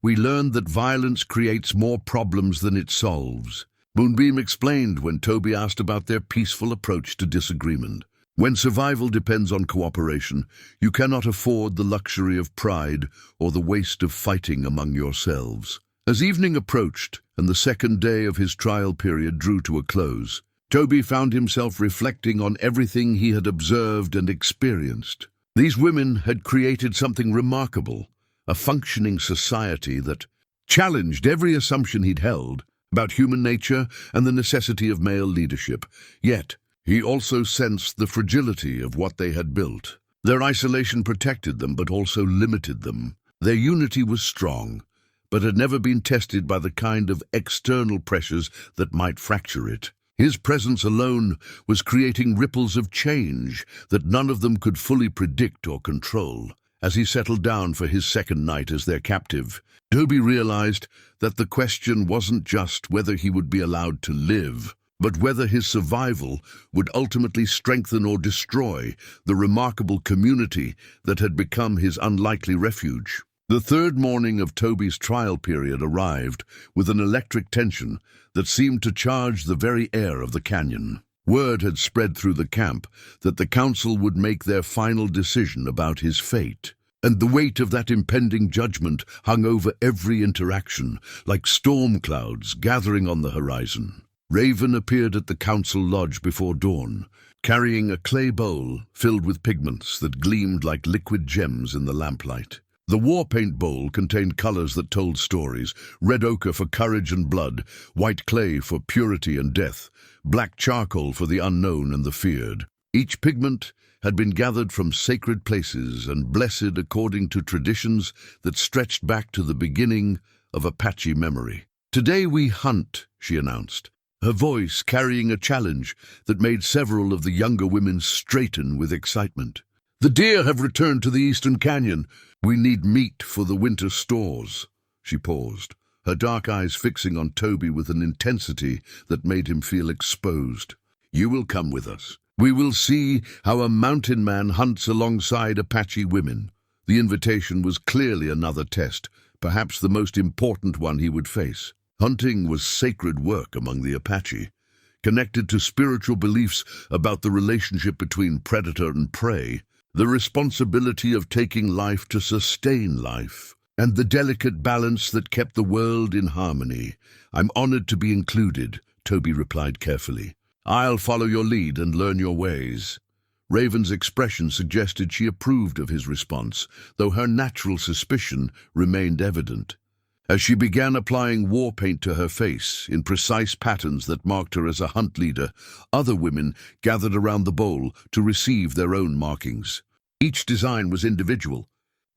We learned that violence creates more problems than it solves. Moonbeam explained when Toby asked about their peaceful approach to disagreement. "When survival depends on cooperation, you cannot afford the luxury of pride or the waste of fighting among yourselves." As evening approached and the second day of his trial period drew to a close, Toby found himself reflecting on everything he had observed and experienced. These women had created something remarkable, a functioning society that challenged every assumption he'd held about human nature and the necessity of male leadership. Yet, he also sensed the fragility of what they had built. Their isolation protected them but also limited them. Their unity was strong, but had never been tested by the kind of external pressures that might fracture it. His presence alone was creating ripples of change that none of them could fully predict or control. As he settled down for his second night as their captive, Toby realized that the question wasn't just whether he would be allowed to live, but whether his survival would ultimately strengthen or destroy the remarkable community that had become his unlikely refuge. The third morning of Toby's trial period arrived with an electric tension that seemed to charge the very air of the canyon. Word had spread through the camp that the council would make their final decision about his fate, and the weight of that impending judgment hung over every interaction, like storm clouds gathering on the horizon. Raven appeared at the council lodge before dawn, carrying a clay bowl filled with pigments that gleamed like liquid gems in the lamplight. The war paint bowl contained colors that told stories: red ochre for courage and blood, white clay for purity and death, black charcoal for the unknown and the feared. Each pigment had been gathered from sacred places and blessed according to traditions that stretched back to the beginning of Apache memory. "Today we hunt," she announced, her voice carrying a challenge that made several of the younger women straighten with excitement. "The deer have returned to the eastern canyon. We need meat for the winter stores." She paused, her dark eyes fixing on Toby with an intensity that made him feel exposed. "You will come with us. We will see how a mountain man hunts alongside Apache women." The invitation was clearly another test, perhaps the most important one he would face. Hunting was sacred work among the Apache, connected to spiritual beliefs about the relationship between predator and prey, the responsibility of taking life to sustain life, and the delicate balance that kept the world in harmony. "I'm honored to be included," Toby replied carefully. "I'll follow your lead and learn your ways." Raven's expression suggested she approved of his response, though her natural suspicion remained evident. As she began applying war paint to her face in precise patterns that marked her as a hunt leader, other women gathered around the bowl to receive their own markings. Each design was individual,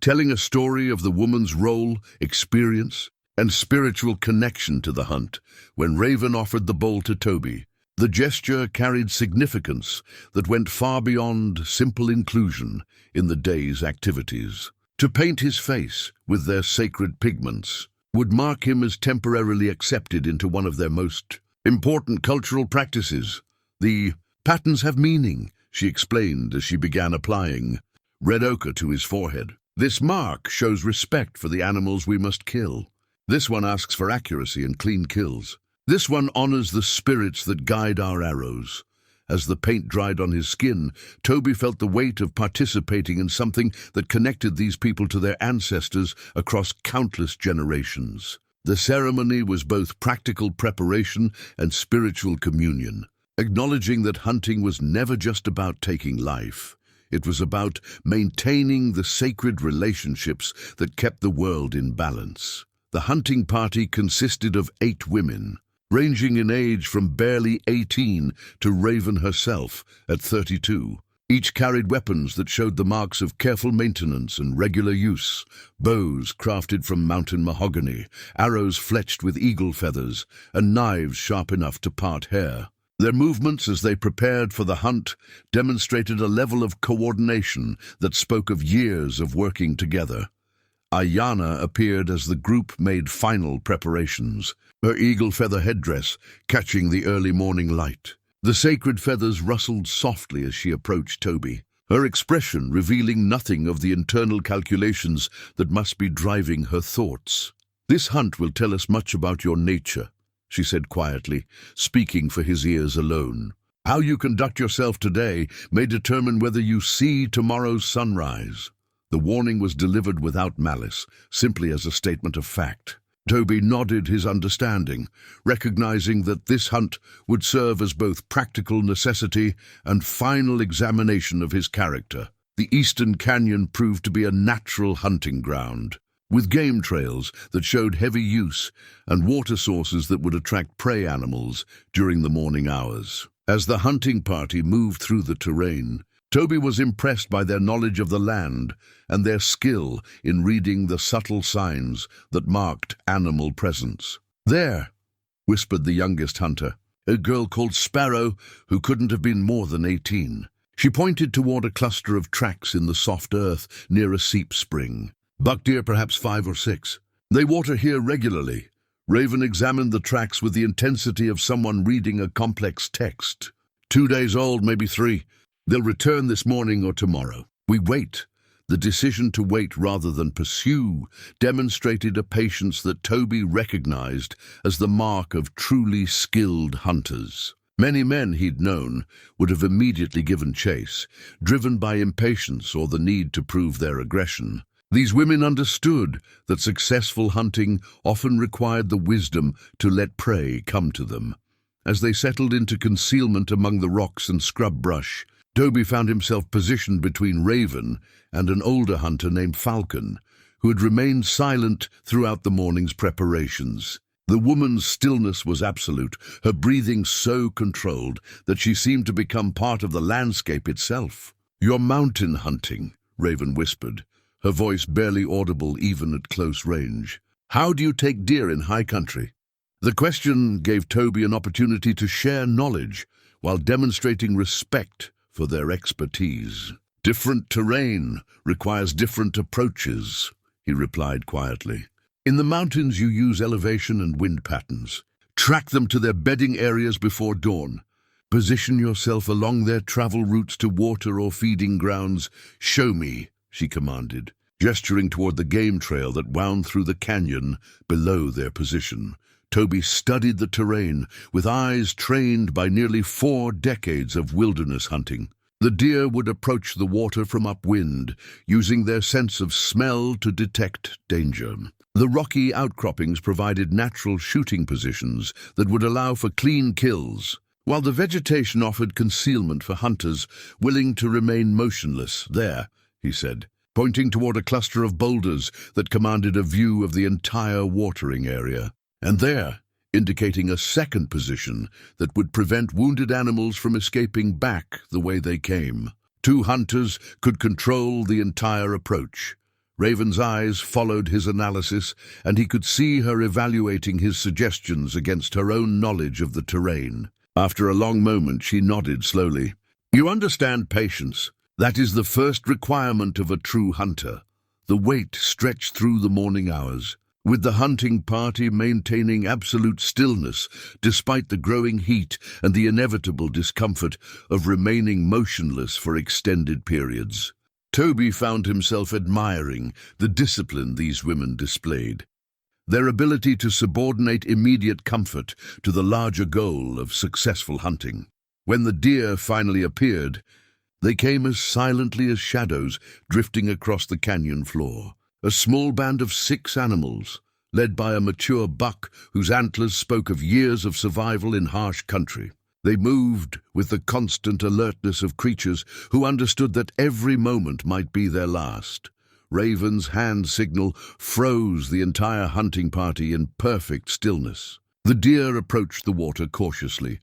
telling a story of the woman's role, experience, and spiritual connection to the hunt. When Raven offered the bowl to Toby, the gesture carried significance that went far beyond simple inclusion in the day's activities. To paint his face with their sacred pigments would mark him as temporarily accepted into one of their most important cultural practices. "The patterns have meaning," she explained as she began applying red ochre to his forehead. "This mark shows respect for the animals we must kill. This one asks for accuracy and clean kills. This one honors the spirits that guide our arrows." As the paint dried on his skin, Toby felt the weight of participating in something that connected these people to their ancestors across countless generations. The ceremony was both practical preparation and spiritual communion, acknowledging that hunting was never just about taking life. It was about maintaining the sacred relationships that kept the world in balance. The hunting party consisted of 8 women, ranging in age from barely 18 to Raven herself at 32. Each carried weapons that showed the marks of careful maintenance and regular use: bows crafted from mountain mahogany, arrows fletched with eagle feathers, and knives sharp enough to part hair. Their movements as they prepared for the hunt demonstrated a level of coordination that spoke of years of working together. Ayana appeared as the group made final preparations, her eagle feather headdress catching the early morning light. The sacred feathers rustled softly as she approached Toby, her expression revealing nothing of the internal calculations that must be driving her thoughts. "This hunt will tell us much about your nature," she said quietly, speaking for his ears alone. "How you conduct yourself today may determine whether you see tomorrow's sunrise." The warning was delivered without malice, simply as a statement of fact. Toby nodded his understanding, recognizing that this hunt would serve as both practical necessity and final examination of his character. The Eastern Canyon proved to be a natural hunting ground, with game trails that showed heavy use and water sources that would attract prey animals during the morning hours. As the hunting party moved through the terrain, Toby was impressed by their knowledge of the land and their skill in reading the subtle signs that marked animal presence. "There," whispered the youngest hunter, a girl called Sparrow who couldn't have been more than 18. She pointed toward a cluster of tracks in the soft earth near a seep spring. "Buck deer, perhaps 5 or 6. They water here regularly." Raven examined the tracks with the intensity of someone reading a complex text. 2 days old, maybe 3. They'll return this morning or tomorrow. We wait. The decision to wait rather than pursue demonstrated a patience that Toby recognized as the mark of truly skilled hunters. Many men he'd known would have immediately given chase, driven by impatience or the need to prove their aggression. These women understood that successful hunting often required the wisdom to let prey come to them. As they settled into concealment among the rocks and scrub brush, Toby found himself positioned between Raven and an older hunter named Falcon, who had remained silent throughout the morning's preparations. The woman's stillness was absolute, her breathing so controlled that she seemed to become part of the landscape itself. "You're mountain hunting," Raven whispered, her voice barely audible even at close range. "How do you take deer in high country?" The question gave Toby an opportunity to share knowledge while demonstrating respect for their expertise. "Different terrain requires different approaches," he replied quietly. "In the mountains you use elevation and wind patterns. Track them to their bedding areas before dawn. Position yourself along their travel routes to water or feeding grounds. Show me," she commanded, gesturing toward the game trail that wound through the canyon below their position. Toby studied the terrain with eyes trained by nearly 4 decades of wilderness hunting. The deer would approach the water from upwind, using their sense of smell to detect danger. The rocky outcroppings provided natural shooting positions that would allow for clean kills, while the vegetation offered concealment for hunters willing to remain motionless. "There," he said, pointing toward a cluster of boulders that commanded a view of the entire watering area. "And there," indicating a second position that would prevent wounded animals from escaping back the way they came. 2 hunters could control the entire approach. Raven's eyes followed his analysis, and he could see her evaluating his suggestions against her own knowledge of the terrain. After a long moment, she nodded slowly. "You understand patience. That is the first requirement of a true hunter." The wait stretched through the morning hours, with the hunting party maintaining absolute stillness despite the growing heat and the inevitable discomfort of remaining motionless for extended periods. Toby found himself admiring the discipline these women displayed, their ability to subordinate immediate comfort to the larger goal of successful hunting. When the deer finally appeared, they came as silently as shadows drifting across the canyon floor. A small band of 6 animals, led by a mature buck whose antlers spoke of years of survival in harsh country. They moved with the constant alertness of creatures who understood that every moment might be their last. Raven's hand signal froze the entire hunting party in perfect stillness. The deer approached the water cautiously,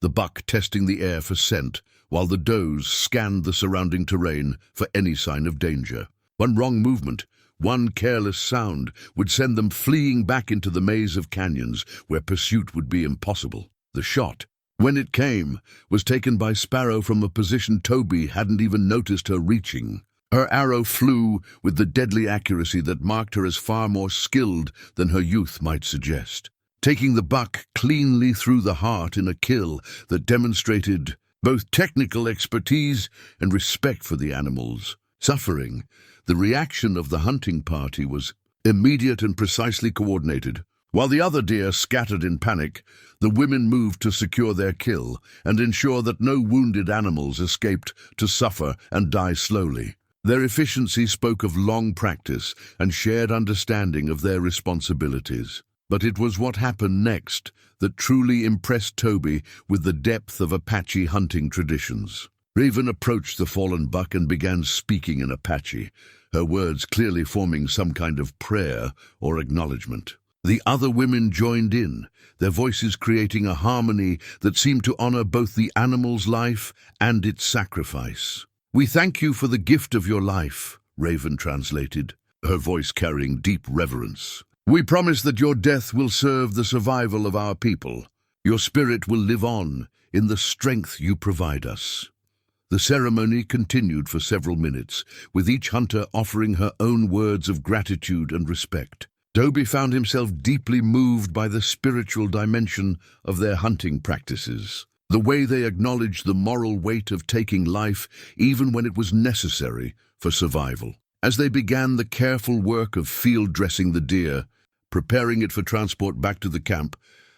the buck testing the air for scent, while the does scanned the surrounding terrain for any sign of danger. One wrong movement, one careless sound, would send them fleeing back into the maze of canyons where pursuit would be impossible. The shot, when it came, was taken by Sparrow from a position Toby hadn't even noticed her reaching. Her arrow flew with the deadly accuracy that marked her as far more skilled than her youth might suggest, taking the buck cleanly through the heart in a kill that demonstrated both technical expertise and respect for the animals. Suffering, the reaction of the hunting party was immediate and precisely coordinated. While the other deer scattered in panic, the women moved to secure their kill and ensure that no wounded animals escaped to suffer and die slowly. Their efficiency spoke of long practice and shared understanding of their responsibilities. But it was what happened next that truly impressed Toby with the depth of Apache hunting traditions. Raven approached the fallen buck and began speaking in Apache, her words clearly forming some kind of prayer or acknowledgement. The other women joined in, their voices creating a harmony that seemed to honor both the animal's life and its sacrifice. "We thank you for the gift of your life," Raven translated, her voice carrying deep reverence. "We promise that your death will serve the survival of our people. Your spirit will live on in the strength you provide us." The ceremony continued for several minutes, with each hunter offering her own words of gratitude and respect. Toby found himself deeply moved by the spiritual dimension of their hunting practices, the way they acknowledged the moral weight of taking life even when it was necessary for survival. As they began the careful work of field dressing the deer, preparing it for transport back to the camp,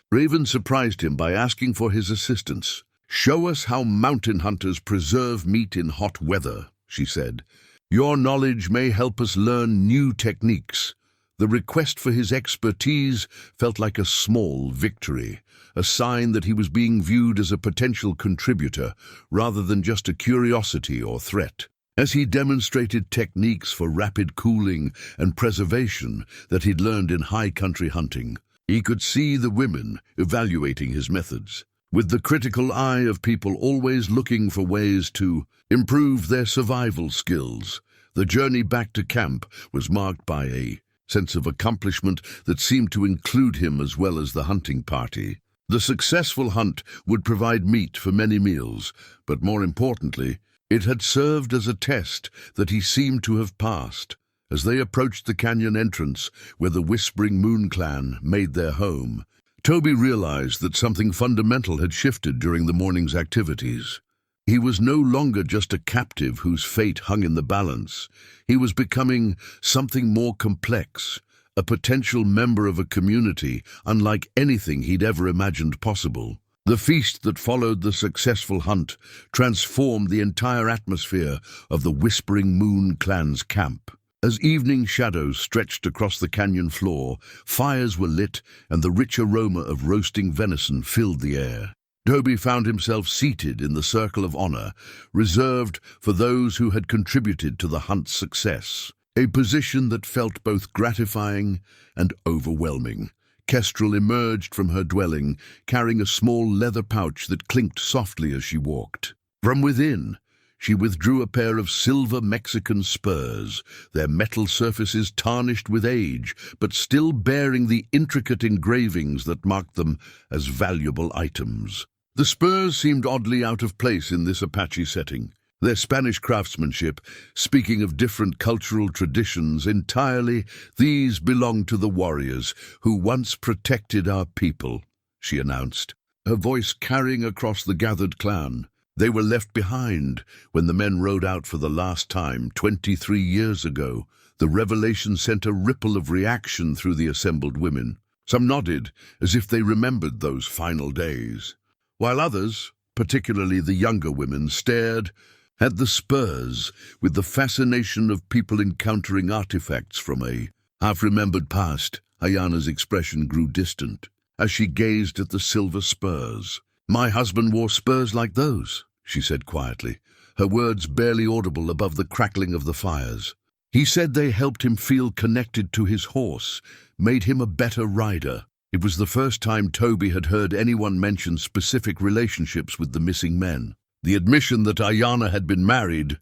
Raven surprised him by asking for his assistance. "Show us how mountain hunters preserve meat in hot weather," she said. "Your knowledge may help us learn new techniques." The request for his expertise felt like a small victory, a sign that he was being viewed as a potential contributor rather than just a curiosity or threat. As he demonstrated techniques for rapid cooling and preservation that he'd learned in high country hunting, he could see the women evaluating his methods, with the critical eye of people always looking for ways to improve their survival skills. The journey back to camp was marked by a sense of accomplishment that seemed to include him as well as the hunting party. The successful hunt would provide meat for many meals, but more importantly, it had served as a test that he seemed to have passed. As they approached the canyon entrance, where the Whispering Moon clan made their home, Toby realized that something fundamental had shifted during the morning's activities. He was no longer just a captive whose fate hung in the balance. He was becoming something more complex, a potential member of a community unlike anything he'd ever imagined possible. The feast that followed the successful hunt transformed the entire atmosphere of the Whispering Moon clan's camp. As evening shadows stretched across the canyon floor, fires were lit and the rich aroma of roasting venison filled the air. Toby found himself seated in the circle of honor, reserved for those who had contributed to the hunt's success, a position that felt both gratifying and overwhelming. Kestrel emerged from her dwelling, carrying a small leather pouch that clinked softly as she walked. From within, she withdrew a pair of silver Mexican spurs, their metal surfaces tarnished with age, but still bearing the intricate engravings that marked them as valuable items. The spurs seemed oddly out of place in this Apache setting, their Spanish craftsmanship speaking of different cultural traditions entirely. "These belong to the warriors who once protected our people," she announced, her voice carrying across the gathered clan. "They were left behind when the men rode out for the last time 23 years ago." The revelation sent a ripple of reaction through the assembled women. Some nodded as if they remembered those final days, while others, particularly the younger women, stared at the spurs with the fascination of people encountering artifacts from a half-remembered past. Ayana's expression grew distant as she gazed at the silver spurs. "My husband wore spurs like those," she said quietly, her words barely audible above the crackling of the fires. "He said they helped him feel connected to his horse, made him a better rider." It was the first time Toby had heard anyone mention specific relationships with the missing men. The admission that Ayana had been married,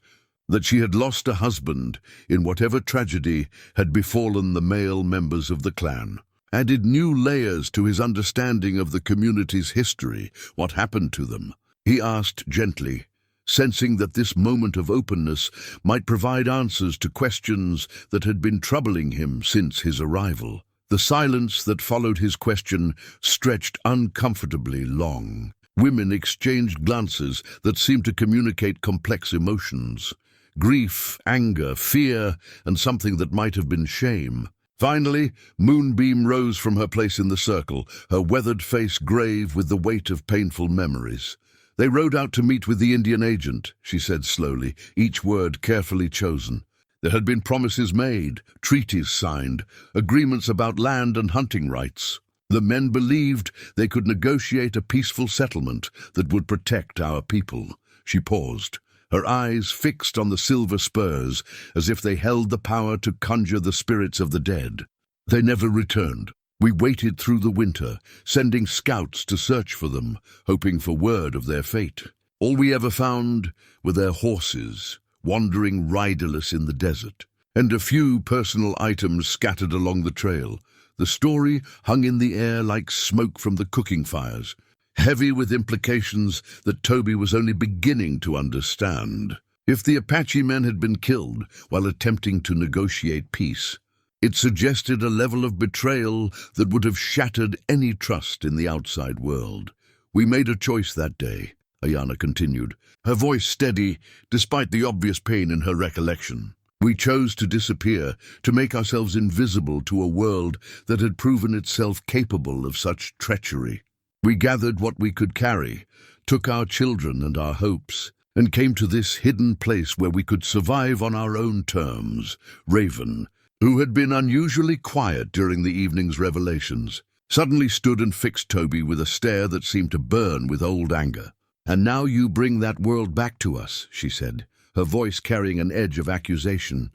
that she had lost a husband in whatever tragedy had befallen the male members of the clan, added new layers to his understanding of the community's history. What happened to them? He asked gently, sensing that this moment of openness might provide answers to questions that had been troubling him since his arrival. The silence that followed his question stretched uncomfortably long. Women exchanged glances that seemed to communicate complex emotions: grief, anger, fear, and something that might have been shame. Finally, Moonbeam rose from her place in the circle, her weathered face grave with the weight of painful memories. "They rode out to meet with the Indian agent," she said slowly, each word carefully chosen. "There had been promises made, treaties signed, agreements about land and hunting rights. The men believed they could negotiate a peaceful settlement that would protect our people." She paused, her eyes fixed on the silver spurs as if they held the power to conjure the spirits of the dead. "They never returned. We waited through the winter, sending scouts to search for them, hoping for word of their fate. All we ever found were their horses, wandering riderless in the desert, and a few personal items scattered along the trail." The story hung in the air like smoke from the cooking fires, heavy with implications that Toby was only beginning to understand. If the Apache men had been killed while attempting to negotiate peace, it suggested a level of betrayal that would have shattered any trust in the outside world. "We made a choice that day," Ayana continued, her voice steady despite the obvious pain in her recollection. We chose to disappear, to make ourselves invisible to a world that had proven itself capable of such treachery. We gathered what we could carry, took our children and our hopes, and came to this hidden place where we could survive on our own terms. Raven, who had been unusually quiet during the evening's revelations, suddenly stood and fixed Toby with a stare that seemed to burn with old anger. "And now you bring that world back to us," she said, her voice carrying an edge of accusation.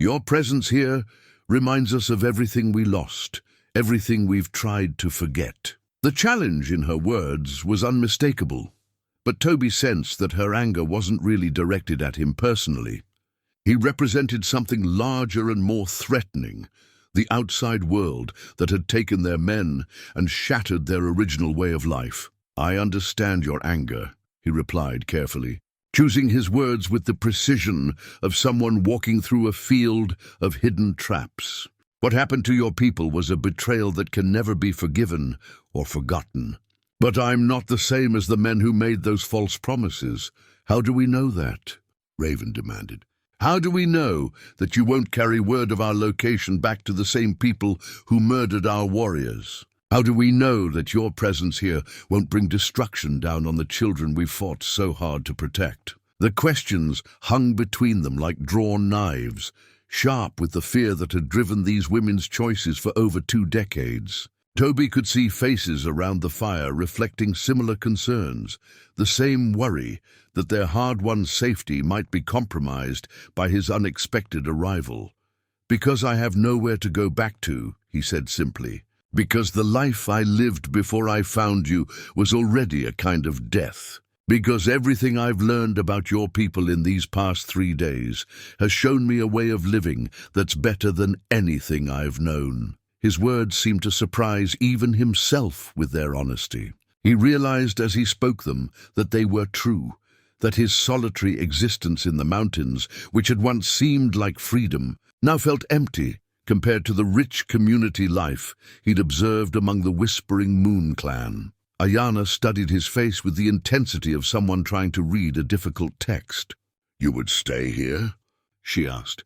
"Your presence here reminds us of everything we lost, everything we've tried to forget." The challenge in her words was unmistakable, but Toby sensed that her anger wasn't really directed at him personally. He represented something larger and more threatening, the outside world that had taken their men and shattered their original way of life. "I understand your anger," he replied carefully, choosing his words with the precision of someone walking through a field of hidden traps. "What happened to your people was a betrayal that can never be forgiven or forgotten. But I'm not the same as the men who made those false promises. How do we know that?" Raven demanded. "How do we know that you won't carry word of our location back to the same people who murdered our warriors? How do we know that your presence here won't bring destruction down on the children we fought so hard to protect?" The questions hung between them like drawn knives, sharp with the fear that had driven these women's choices for over 2 decades. Toby could see faces around the fire reflecting similar concerns, the same worry that their hard-won safety might be compromised by his unexpected arrival. "Because I have nowhere to go back to," he said simply. "Because the life I lived before I found you was already a kind of death. Because everything I've learned about your people in these past 3 days has shown me a way of living that's better than anything I've known." His words seemed to surprise even himself with their honesty. He realized as he spoke them that they were true, that his solitary existence in the mountains, which had once seemed like freedom, now felt empty compared to the rich community life he'd observed among the Whispering Moon clan. Ayana studied his face with the intensity of someone trying to read a difficult text. "You would stay here?" she asked.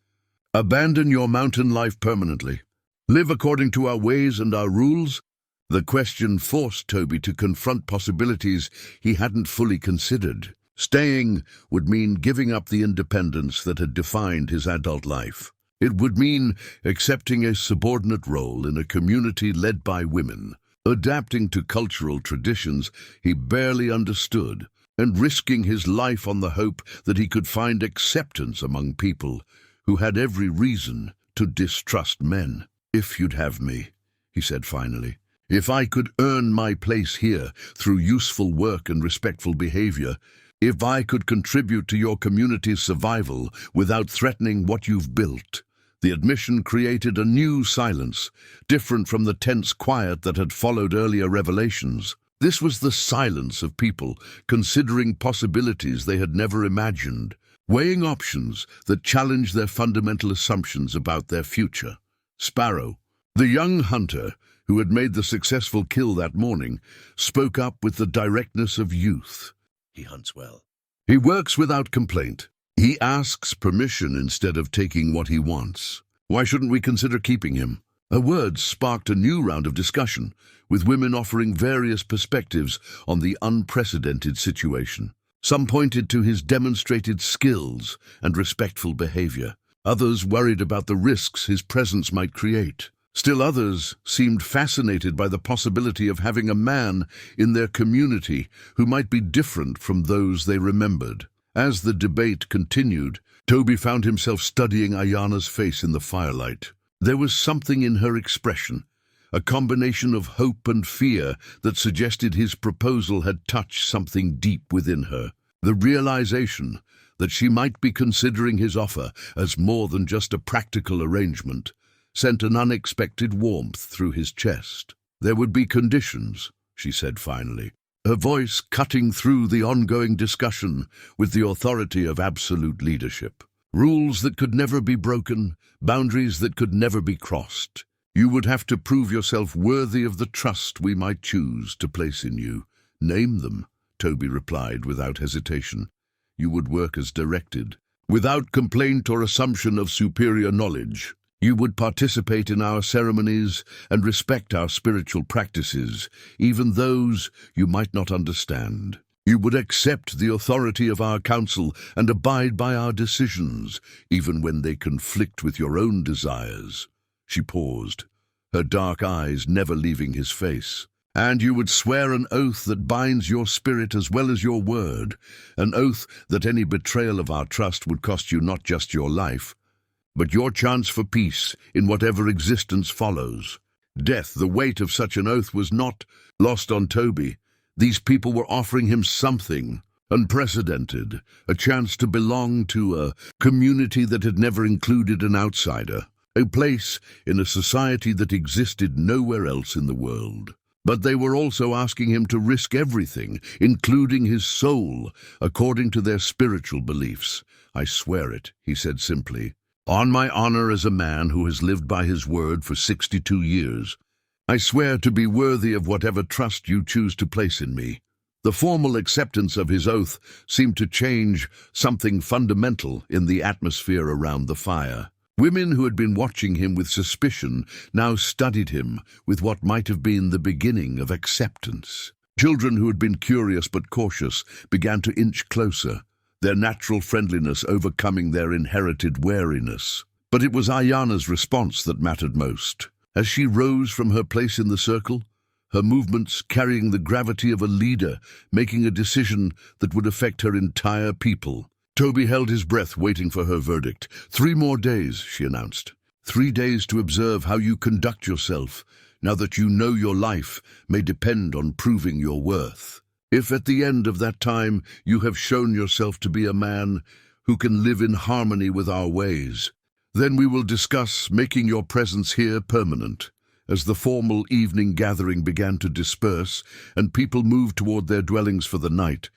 "Abandon your mountain life permanently? Live according to our ways and our rules?" The question forced Toby to confront possibilities he hadn't fully considered. Staying would mean giving up the independence that had defined his adult life. It would mean accepting a subordinate role in a community led by women, adapting to cultural traditions he barely understood, and risking his life on the hope that he could find acceptance among people who had every reason to distrust men. "If you'd have me," he said finally, "if I could earn my place here through useful work and respectful behavior, if I could contribute to your community's survival without threatening what you've built." The admission created a new silence, different from the tense quiet that had followed earlier revelations. This was the silence of people considering possibilities they had never imagined, weighing options that challenged their fundamental assumptions about their future. Sparrow, the young hunter who had made the successful kill that morning, spoke up with the directness of youth. "He hunts well." "He works without complaint. He asks permission instead of taking what he wants. Why shouldn't we consider keeping him?" Her words sparked a new round of discussion, with women offering various perspectives on the unprecedented situation. Some pointed to his demonstrated skills and respectful behavior. Others worried about the risks his presence might create. Still others seemed fascinated by the possibility of having a man in their community who might be different from those they remembered. As the debate continued, Toby found himself studying Ayana's face in the firelight. There was something in her expression, a combination of hope and fear that suggested his proposal had touched something deep within her. The realization that she might be considering his offer as more than just a practical arrangement sent an unexpected warmth through his chest. "There would be conditions," she said finally, her voice cutting through the ongoing discussion with the authority of absolute leadership. "Rules that could never be broken, boundaries that could never be crossed. You would have to prove yourself worthy of the trust we might choose to place in you." "Name them," Toby replied without hesitation. "You would work as directed, without complaint or assumption of superior knowledge. You would participate in our ceremonies and respect our spiritual practices, even those you might not understand. You would accept the authority of our council and abide by our decisions, even when they conflict with your own desires." She paused, her dark eyes never leaving his face. "And you would swear an oath that binds your spirit as well as your word, an oath that any betrayal of our trust would cost you not just your life, but your chance for peace in whatever existence follows." Death, the weight of such an oath, was not lost on Toby. These people were offering him something unprecedented, a chance to belong to a community that had never included an outsider, a place in a society that existed nowhere else in the world. But they were also asking him to risk everything, including his soul, according to their spiritual beliefs. "I swear it," he said simply, "on my honor as a man who has lived by his word for 62 years. I swear to be worthy of whatever trust you choose to place in me." The formal acceptance of his oath seemed to change something fundamental in the atmosphere around the fire. Women who had been watching him with suspicion now studied him with what might have been the beginning of acceptance. Children who had been curious but cautious began to inch closer, their natural friendliness overcoming their inherited wariness. But it was Ayana's response that mattered most. As she rose from her place in the circle, her movements carrying the gravity of a leader, making a decision that would affect her entire people. Toby held his breath, waiting for her verdict. 3 more days, she announced. 3 days to observe how you conduct yourself, now that you know your life may depend on proving your worth. If at the end of that time you have shown yourself to be a man who can live in harmony with our ways, then we will discuss making your presence here permanent." As the formal evening gathering began to disperse and people moved toward their dwellings for the night,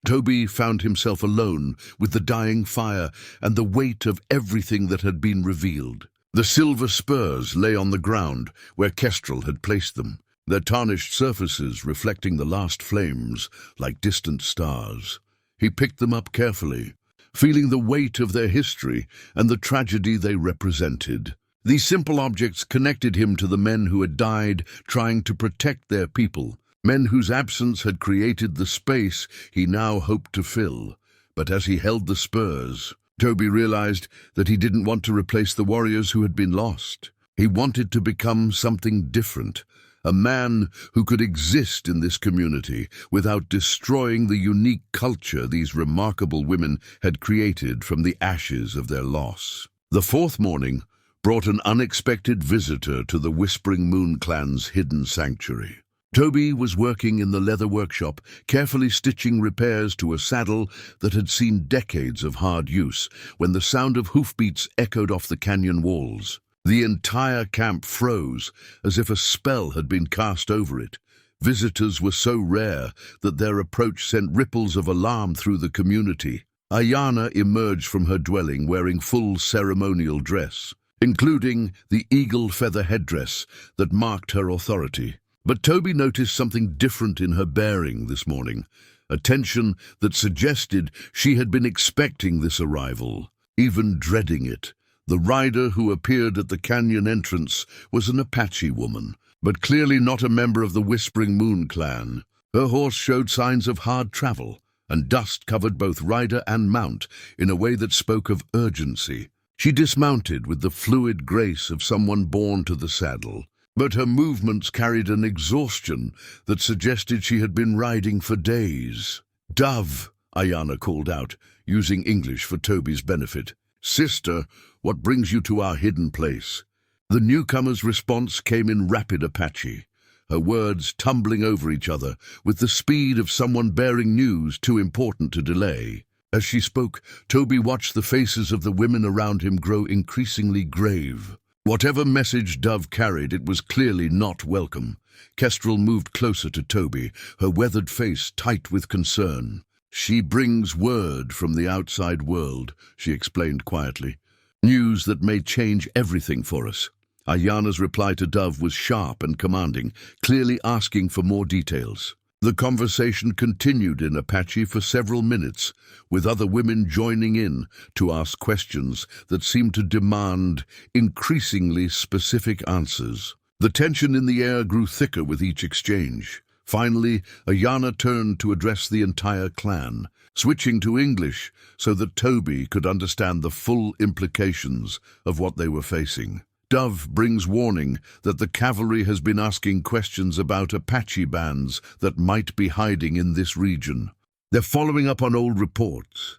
Toby found himself alone with the dying fire and the weight of everything that had been revealed. The silver spurs lay on the ground where Kestrel had placed them, their tarnished surfaces reflecting the last flames like distant stars. He picked them up carefully, feeling the weight of their history and the tragedy they represented. These simple objects connected him to the men who had died trying to protect their people, men whose absence had created the space he now hoped to fill. But as he held the spurs, Toby realized that he didn't want to replace the warriors who had been lost. He wanted to become something different, a man who could exist in this community without destroying the unique culture these remarkable women had created from the ashes of their loss. The 4th morning brought an unexpected visitor to the Whispering Moon clan's hidden sanctuary. Toby was working in the leather workshop, carefully stitching repairs to a saddle that had seen decades of hard use, when the sound of hoofbeats echoed off the canyon walls. The entire camp froze, as if a spell had been cast over it. Visitors were so rare that their approach sent ripples of alarm through the community. Ayana emerged from her dwelling wearing full ceremonial dress, including the eagle feather headdress that marked her authority. But Toby noticed something different in her bearing this morning, a tension that suggested she had been expecting this arrival, even dreading it. The rider who appeared at the canyon entrance was an Apache woman, but clearly not a member of the Whispering Moon clan. Her horse showed signs of hard travel, and dust covered both rider and mount in a way that spoke of urgency. She dismounted with the fluid grace of someone born to the saddle, but her movements carried an exhaustion that suggested she had been riding for days. "Dove," Ayana called out, using English for Toby's benefit. "Sister, what brings you to our hidden place?" The newcomer's response came in rapid Apache, her words tumbling over each other with the speed of someone bearing news too important to delay. As she spoke, Toby watched the faces of the women around him grow increasingly grave. Whatever message Dove carried, it was clearly not welcome. Kestrel moved closer to Toby, her weathered face tight with concern. "She brings word from the outside world," she explained quietly. "News that may change everything for us." Ayana's reply to Dove was sharp and commanding, clearly asking for more details. The conversation continued in Apache for several minutes, with other women joining in to ask questions that seemed to demand increasingly specific answers. The tension in the air grew thicker with each exchange. Finally, Ayana turned to address the entire clan, switching to English so that Toby could understand the full implications of what they were facing. Dove brings warning that the cavalry has been asking questions about Apache bands that might be hiding in this region. They're following up on old reports,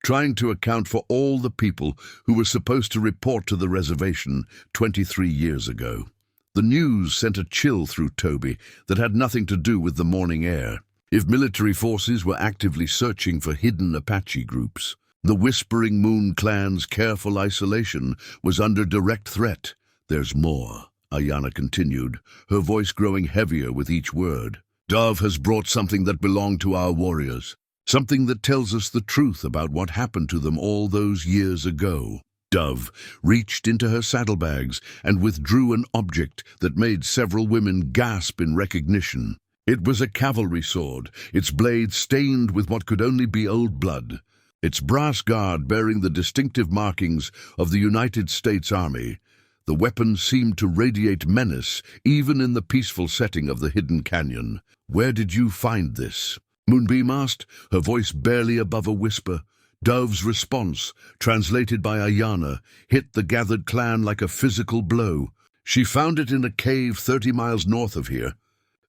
trying to account for all the people who were supposed to report to the reservation 23 years ago. The news sent a chill through Toby that had nothing to do with the morning air. If military forces were actively searching for hidden Apache groups, the Whispering Moon clan's careful isolation was under direct threat. "There's more," Ayana continued, her voice growing heavier with each word. "Dove has brought something that belonged to our warriors, something that tells us the truth about what happened to them all those years ago." Dove reached into her saddlebags and withdrew an object that made several women gasp in recognition. It was a cavalry sword, its blade stained with what could only be old blood, its brass guard bearing the distinctive markings of the United States Army. The weapon seemed to radiate menace even in the peaceful setting of the hidden canyon. "Where did you find this?" Moonbeam asked, her voice barely above a whisper. Dove's response, translated by Ayana, hit the gathered clan like a physical blow. "She found it in a cave 30 miles north of here,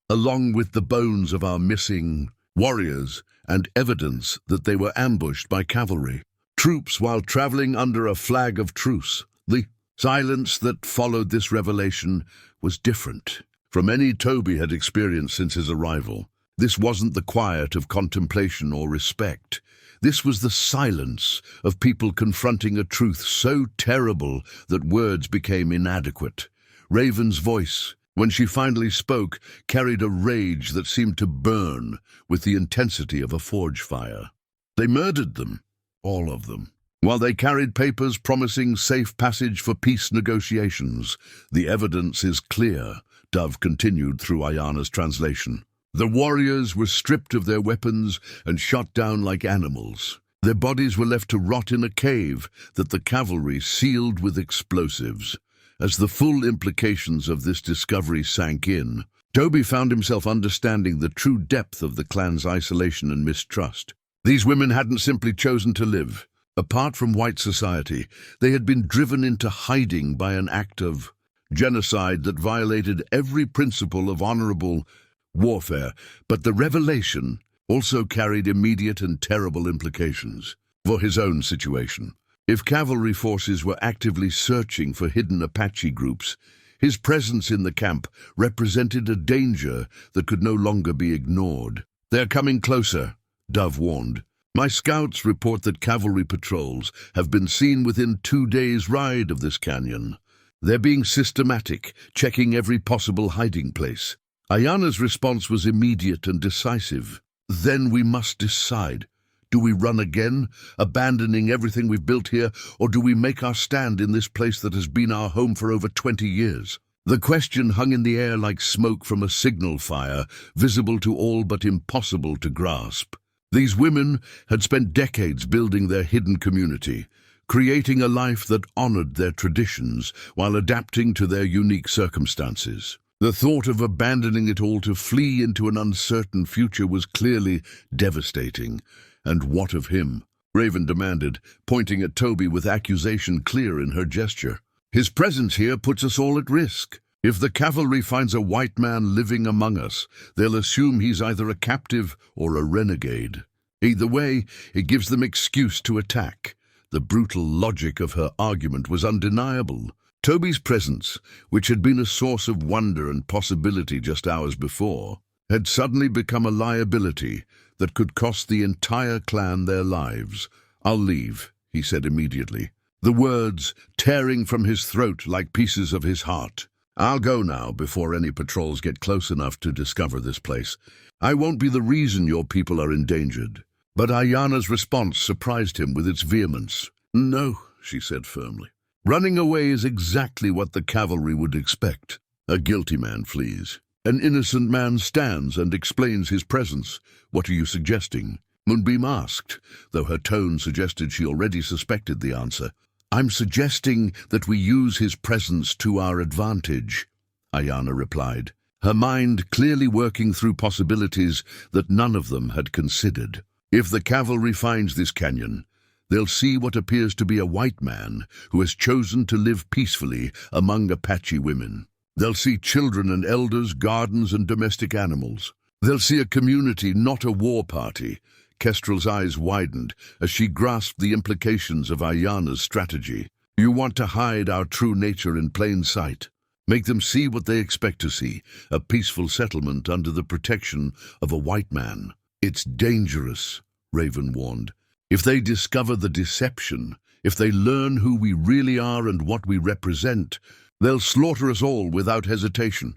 along with the bones of our missing warriors and evidence that they were ambushed by cavalry troops while traveling under a flag of truce." The silence that followed this revelation was different from any Toby had experienced since his arrival. This wasn't the quiet of contemplation or respect. This was the silence of people confronting a truth so terrible that words became inadequate. Raven's voice, when she finally spoke, carried a rage that seemed to burn with the intensity of a forge fire. "They murdered them, all of them, while they carried papers promising safe passage for peace negotiations. The evidence is clear," Dove continued through Ayana's translation. "The warriors were stripped of their weapons and shot down like animals. Their bodies were left to rot in a cave that the cavalry sealed with explosives." As the full implications of this discovery sank in, Toby found himself understanding the true depth of the clan's isolation and mistrust. These women hadn't simply chosen to live. Apart from white society, they had been driven into hiding by an act of genocide that violated every principle of honorable warfare, but the revelation also carried immediate and terrible implications for his own situation. If cavalry forces were actively searching for hidden Apache groups, his presence in the camp represented a danger that could no longer be ignored. "They're coming closer," Dove warned. "My scouts report that cavalry patrols have been seen within 2 days' ride of this canyon. They're being systematic, checking every possible hiding place." Ayana's response was immediate and decisive. "Then we must decide. Do we run again, abandoning everything we've built here, or do we make our stand in this place that has been our home for over 20 years? The question hung in the air like smoke from a signal fire, visible to all but impossible to grasp. These women had spent decades building their hidden community, creating a life that honored their traditions while adapting to their unique circumstances. The thought of abandoning it all to flee into an uncertain future was clearly devastating. "And what of him?" Raven demanded, pointing at Toby with accusation clear in her gesture. "His presence here puts us all at risk. If the cavalry finds a white man living among us, they'll assume he's either a captive or a renegade. Either way, it gives them excuse to attack." The brutal logic of her argument was undeniable. Toby's presence, which had been a source of wonder and possibility just hours before, had suddenly become a liability that could cost the entire clan their lives. "I'll leave," he said immediately, the words tearing from his throat like pieces of his heart. "I'll go now before any patrols get close enough to discover this place. I won't be the reason your people are endangered." But Ayana's response surprised him with its vehemence. "No," she said firmly. "Running away is exactly what the cavalry would expect. A guilty man flees. An innocent man stands and explains his presence. What are you suggesting? Moonbeam asked, though her tone suggested she already suspected the answer. I'm suggesting that we use his presence to our advantage, Ayana replied, her mind clearly working through possibilities that none of them had considered. If the cavalry finds this canyon, they'll see what appears to be a white man who has chosen to live peacefully among Apache women. They'll see children and elders, gardens and domestic animals. They'll see a community, not a war party. Kestrel's eyes widened as she grasped the implications of Ayana's strategy. You want to hide our true nature in plain sight. Make them see what they expect to see, a peaceful settlement under the protection of a white man. It's dangerous, Raven warned. If they discover the deception, if they learn who we really are and what we represent, they'll slaughter us all without hesitation.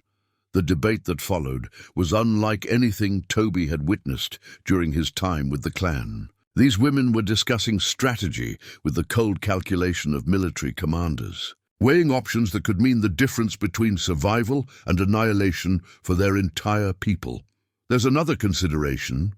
The debate that followed was unlike anything Toby had witnessed during his time with the clan. These women were discussing strategy with the cold calculation of military commanders, weighing options that could mean the difference between survival and annihilation for their entire people. There's another consideration,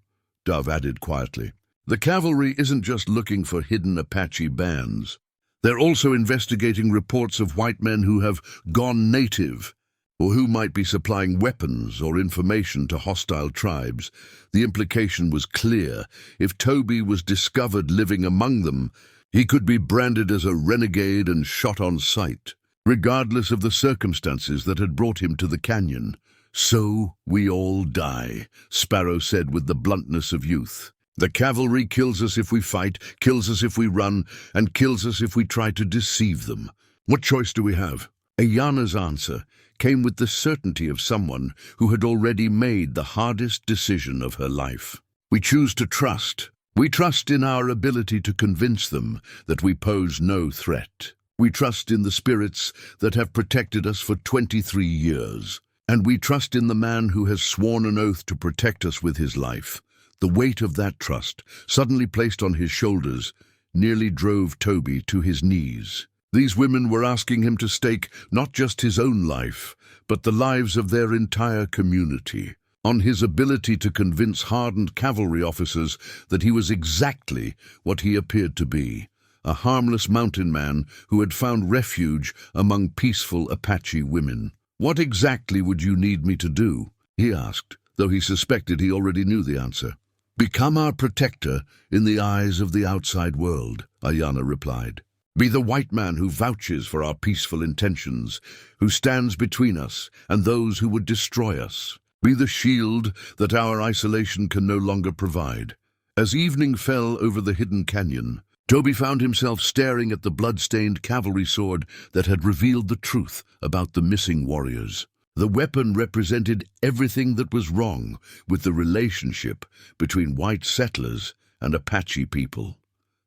Dove added quietly. The cavalry isn't just looking for hidden Apache bands. They're also investigating reports of white men who have gone native, or who might be supplying weapons or information to hostile tribes. The implication was clear. If Toby was discovered living among them, he could be branded as a renegade and shot on sight, regardless of the circumstances that had brought him to the canyon. So we all die, Sparrow said with the bluntness of youth. The cavalry kills us if we fight, kills us if we run, and kills us if we try to deceive them. What choice do we have? Ayana's answer came with the certainty of someone who had already made the hardest decision of her life. We choose to trust. We trust in our ability to convince them that we pose no threat. We trust in the spirits that have protected us for 23 years. And we trust in the man who has sworn an oath to protect us with his life. The weight of that trust, suddenly placed on his shoulders, nearly drove Toby to his knees. These women were asking him to stake not just his own life, but the lives of their entire community, on his ability to convince hardened cavalry officers that he was exactly what he appeared to be, a harmless mountain man who had found refuge among peaceful Apache women. What exactly would you need me to do? He asked, though he suspected he already knew the answer. Become our protector in the eyes of the outside world, Ayana replied. Be the white man who vouches for our peaceful intentions, who stands between us and those who would destroy us. Be the shield that our isolation can no longer provide. As evening fell over the hidden canyon, Toby found himself staring at the blood-stained cavalry sword that had revealed the truth about the missing warriors. The weapon represented everything that was wrong with the relationship between white settlers and Apache people.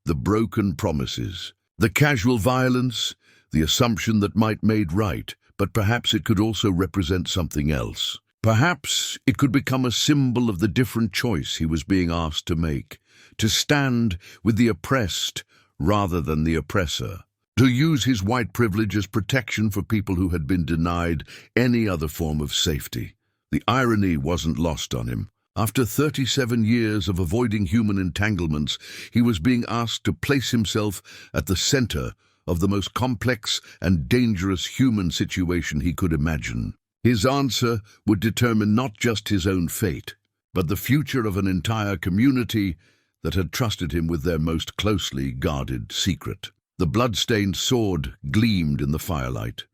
The broken promises, the casual violence, the assumption that might made right, but perhaps it could also represent something else. Perhaps it could become a symbol of the different choice he was being asked to make, to stand with the oppressed rather than the oppressor, to use his white privilege as protection for people who had been denied any other form of safety. The irony wasn't lost on him. After 37 years of avoiding human entanglements, he was being asked to place himself at the center of the most complex and dangerous human situation he could imagine. His answer would determine not just his own fate, but the future of an entire community that had trusted him with their most closely guarded secret. The blood-stained sword gleamed in the firelight,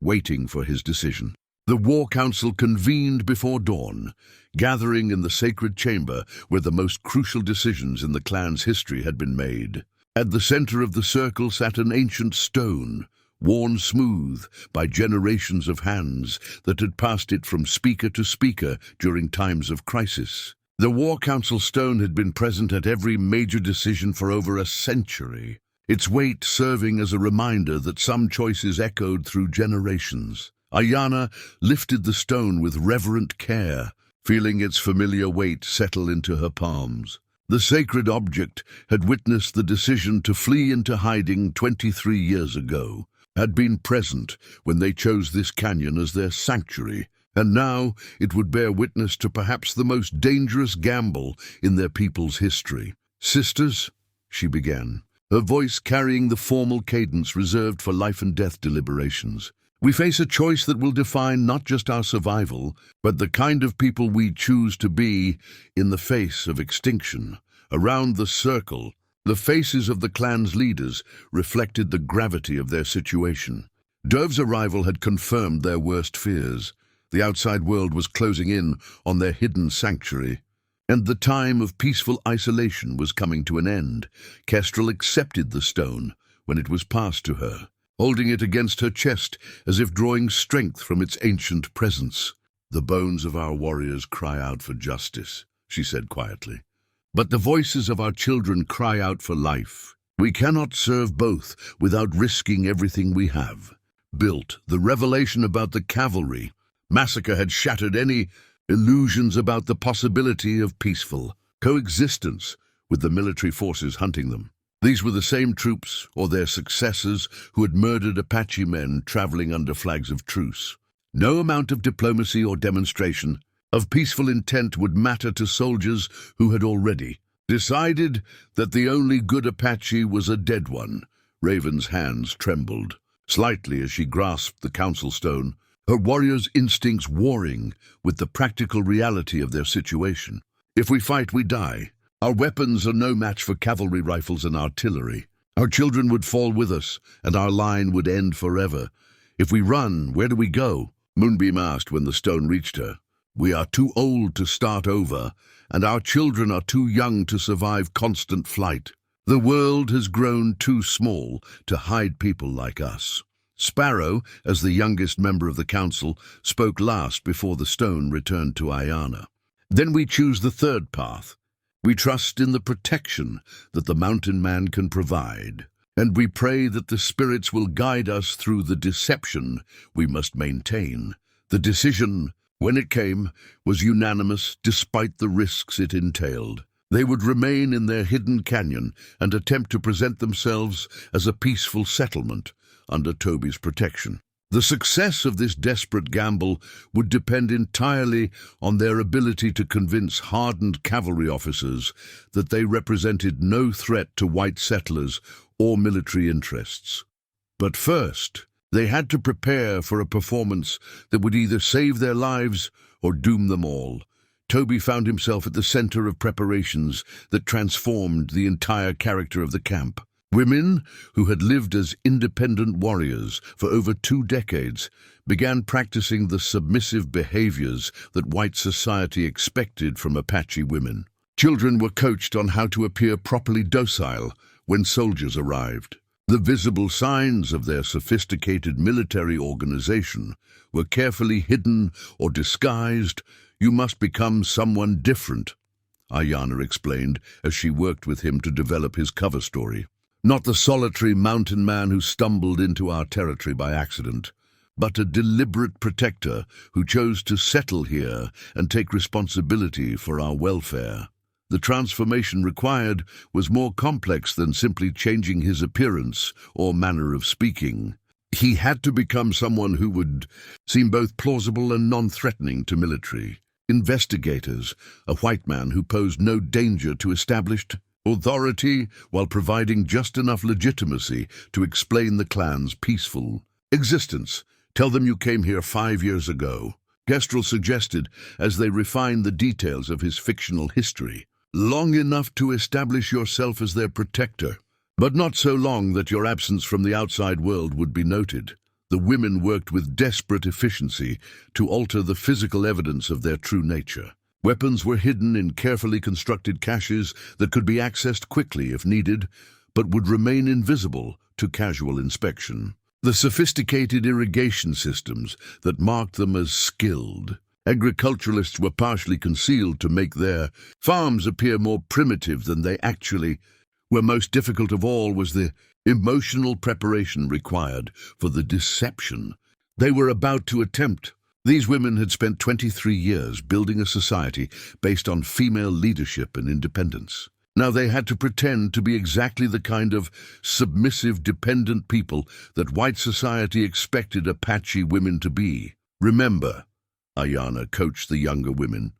waiting for his decision. The War Council convened before dawn, gathering in the sacred chamber where the most crucial decisions in the clan's history had been made. At the center of the circle sat an ancient stone, worn smooth by generations of hands that had passed it from speaker to speaker during times of crisis. The War Council stone had been present at every major decision for over a century, its weight serving as a reminder that some choices echoed through generations. Ayana lifted the stone with reverent care, feeling its familiar weight settle into her palms. The sacred object had witnessed the decision to flee into hiding 23 years ago, had been present when they chose this canyon as their sanctuary, And now it would bear witness to perhaps the most dangerous gamble in their people's history. "Sisters," she began, her voice carrying the formal cadence reserved for life and death deliberations, "we face a choice that will define not just our survival, but the kind of people we choose to be in the face of extinction." Around the circle, the faces of the clan's leaders reflected the gravity of their situation. Dove's arrival had confirmed their worst fears. The outside world was closing in on their hidden sanctuary, and the time of peaceful isolation was coming to an end. Kestrel accepted the stone when it was passed to her, holding it against her chest as if drawing strength from its ancient presence. "The bones of our warriors cry out for justice," she said quietly. "But the voices of our children cry out for life. We cannot serve both without risking everything we have built." The revelation about the cavalry massacre had shattered any illusions about the possibility of peaceful coexistence with the military forces hunting them. These were the same troops, or their successors, who had murdered Apache men traveling under flags of truce. No amount of diplomacy or demonstration of peaceful intent would matter to soldiers who had already decided that the only good Apache was a dead one. Raven's hands trembled slightly as she grasped the council stone, her warriors' instincts warring with the practical reality of their situation. "If we fight, we die. Our weapons are no match for cavalry rifles and artillery. Our children would fall with us, and our line would end forever. If we run, where do we go?" Moonbeam asked when the stone reached her. "We are too old to start over, and our children are too young to survive constant flight. The world has grown too small to hide people like us." Sparrow, as the youngest member of the council, spoke last before the stone returned to Ayana. "Then we choose the third path. We trust in the protection that the mountain man can provide, and we pray that the spirits will guide us through the deception we must maintain." The decision, when it came, was unanimous despite the risks it entailed. They would remain in their hidden canyon and attempt to present themselves as a peaceful settlement under Toby's protection. The success of this desperate gamble would depend entirely on their ability to convince hardened cavalry officers that they represented no threat to white settlers or military interests. But first, they had to prepare for a performance that would either save their lives or doom them all. Toby found himself at the center of preparations that transformed the entire character of the camp. Women, who had lived as independent warriors for over 2 decades, began practicing the submissive behaviors that white society expected from Apache women. Children were coached on how to appear properly docile when soldiers arrived. The visible signs of their sophisticated military organization were carefully hidden or disguised. "You must become someone different," Ayana explained as she worked with him to develop his cover story. "Not the solitary mountain man who stumbled into our territory by accident, but a deliberate protector who chose to settle here and take responsibility for our welfare." The transformation required was more complex than simply changing his appearance or manner of speaking. He had to become someone who would seem both plausible and non-threatening to military investigators, a white man who posed no danger to established authority while providing just enough legitimacy to explain the clan's peaceful existence. "Tell them you came here 5 years ago," Kestrel suggested as they refined the details of his fictional history. "Long enough to establish yourself as their protector, but not so long that your absence from the outside world would be noted." The women worked with desperate efficiency to alter the physical evidence of their true nature. Weapons were hidden in carefully constructed caches that could be accessed quickly if needed, but would remain invisible to casual inspection. The sophisticated irrigation systems that marked them as skilled agriculturalists were partially concealed to make their farms appear more primitive than they actually were. Most difficult of all was the emotional preparation required for the deception they were about to attempt. These women had spent 23 years building a society based on female leadership and independence. Now they had to pretend to be exactly the kind of submissive, dependent people that white society expected Apache women to be. "Remember, Ayana coached the younger women.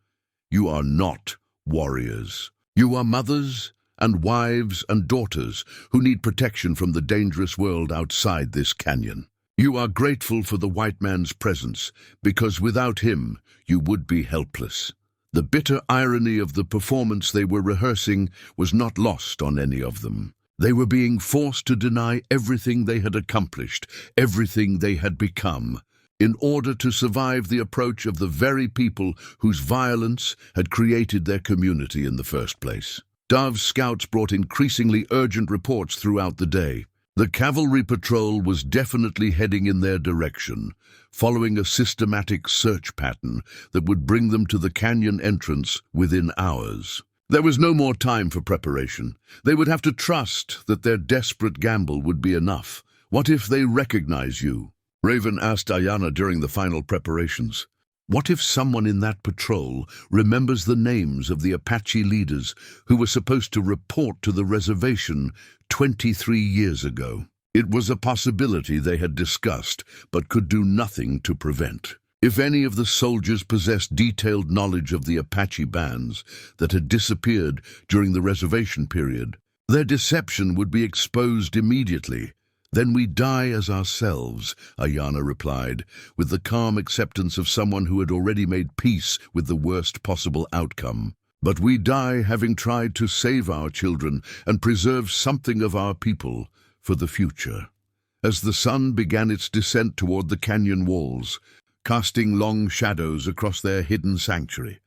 You are not warriors. You are mothers and wives and daughters who need protection from the dangerous world outside this canyon. You are grateful for the white man's presence because without him you would be helpless. The bitter irony of the performance they were rehearsing was not lost on any of them. They were being forced to deny everything they had accomplished, everything they had become, in order to survive the approach of the very people whose violence had created their community in the first place. Dove's scouts brought increasingly urgent reports throughout the day. The cavalry patrol was definitely heading in their direction, following a systematic search pattern that would bring them to the canyon entrance within hours. There was no more time for preparation. They would have to trust that their desperate gamble would be enough. What if they recognize you? Raven asked Ayana during the final preparations. What if someone in that patrol remembers the names of the Apache leaders who were supposed to report to the reservation 23 years ago? It was a possibility they had discussed, but could do nothing to prevent. If any of the soldiers possessed detailed knowledge of the Apache bands that had disappeared during the reservation period, their deception would be exposed immediately. Then we die as ourselves, Ayana replied, with the calm acceptance of someone who had already made peace with the worst possible outcome. But we die having tried to save our children and preserve something of our people for the future. As the sun began its descent toward the canyon walls, casting long shadows across their hidden sanctuary,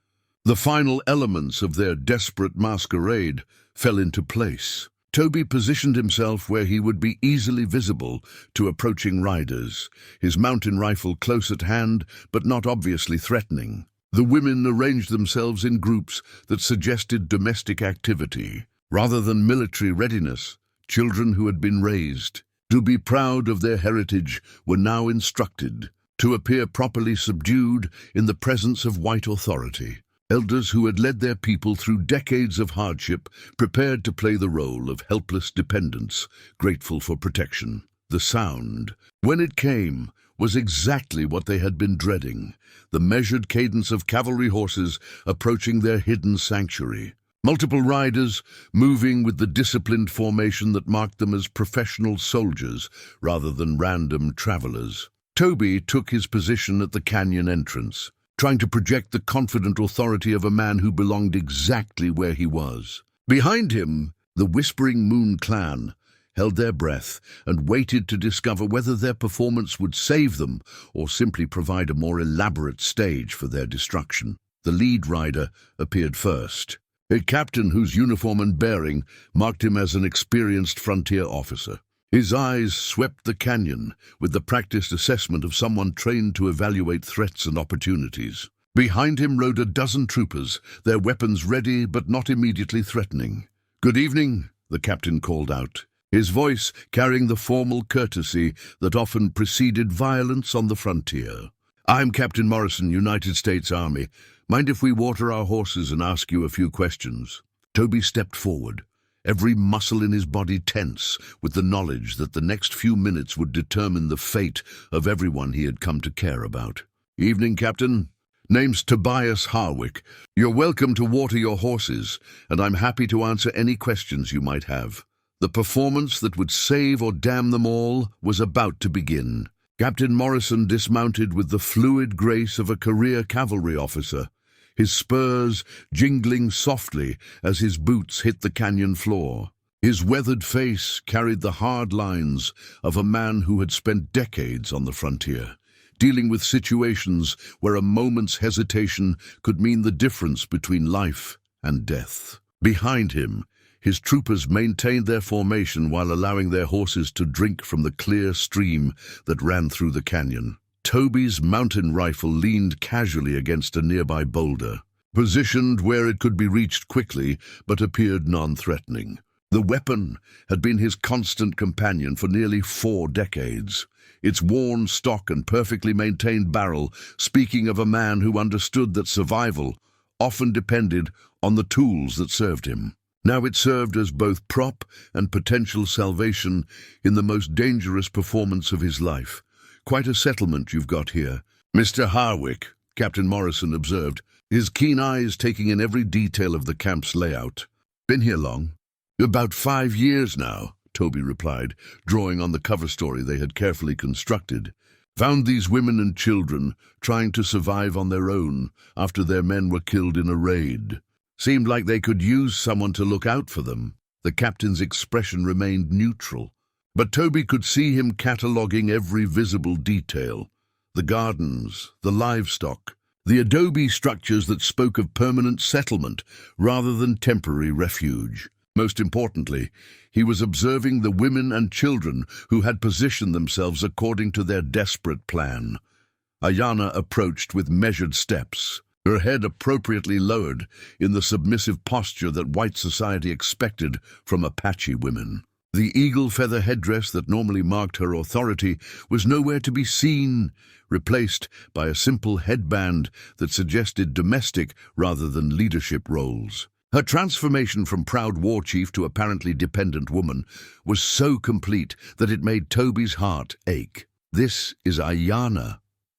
the final elements of their desperate masquerade fell into place. Toby positioned himself where he would be easily visible to approaching riders, his mountain rifle close at hand but not obviously threatening. The women arranged themselves in groups that suggested domestic activity rather than military readiness. Children who had been raised to be proud of their heritage were now instructed to appear properly subdued in the presence of white authority. Elders who had led their people through decades of hardship prepared to play the role of helpless dependents, grateful for protection. The sound, when it came, was exactly what they had been dreading, the measured cadence of cavalry horses approaching their hidden sanctuary. Multiple riders moving with the disciplined formation that marked them as professional soldiers rather than random travelers. Toby took his position at the canyon entrance, trying to project the confident authority of a man who belonged exactly where he was. Behind him, the Whispering Moon clan held their breath and waited to discover whether their performance would save them or simply provide a more elaborate stage for their destruction. The lead rider appeared first, a captain whose uniform and bearing marked him as an experienced frontier officer. His eyes swept the canyon with the practiced assessment of someone trained to evaluate threats and opportunities. Behind him rode a dozen troopers, their weapons ready but not immediately threatening. "Good evening," the captain called out, his voice carrying the formal courtesy that often preceded violence on the frontier. "I'm Captain Morrison, United States Army. Mind if we water our horses and ask you a few questions?" Toby stepped forward, every muscle in his body tense with the knowledge that the next few minutes would determine the fate of everyone he had come to care about. "Evening, Captain. Name's Tobias Harwick. You're welcome to water your horses, and I'm happy to answer any questions you might have." The performance that would save or damn them all was about to begin. Captain Morrison dismounted with the fluid grace of a career cavalry officer, his spurs jingling softly as his boots hit the canyon floor. His weathered face carried the hard lines of a man who had spent decades on the frontier, dealing with situations where a moment's hesitation could mean the difference between life and death. Behind him, his troopers maintained their formation while allowing their horses to drink from the clear stream that ran through the canyon. Toby's mountain rifle leaned casually against a nearby boulder, positioned where it could be reached quickly but appeared non-threatening. The weapon had been his constant companion for nearly 4 decades, its worn stock and perfectly maintained barrel speaking of a man who understood that survival often depended on the tools that served him. Now it served as both prop and potential salvation in the most dangerous performance of his life. "Quite a settlement you've got here, Mr. Harwick," Captain Morrison observed, his keen eyes taking in every detail of the camp's layout. Been here long? About 5 years now, Toby replied, drawing on the cover story they had carefully constructed. Found these women and children trying to survive on their own after their men were killed in a raid. Seemed like they could use someone to look out for them. The captain's expression remained neutral, but Toby could see him cataloguing every visible detail. The gardens, the livestock, the adobe structures that spoke of permanent settlement rather than temporary refuge. Most importantly, he was observing the women and children who had positioned themselves according to their desperate plan. Ayana approached with measured steps, her head appropriately lowered in the submissive posture that white society expected from Apache women. The eagle feather headdress that normally marked her authority was nowhere to be seen, replaced by a simple headband that suggested domestic rather than leadership roles. Her transformation from proud war chief to apparently dependent woman was so complete that it made Toby's heart ache. "This is Ayana,"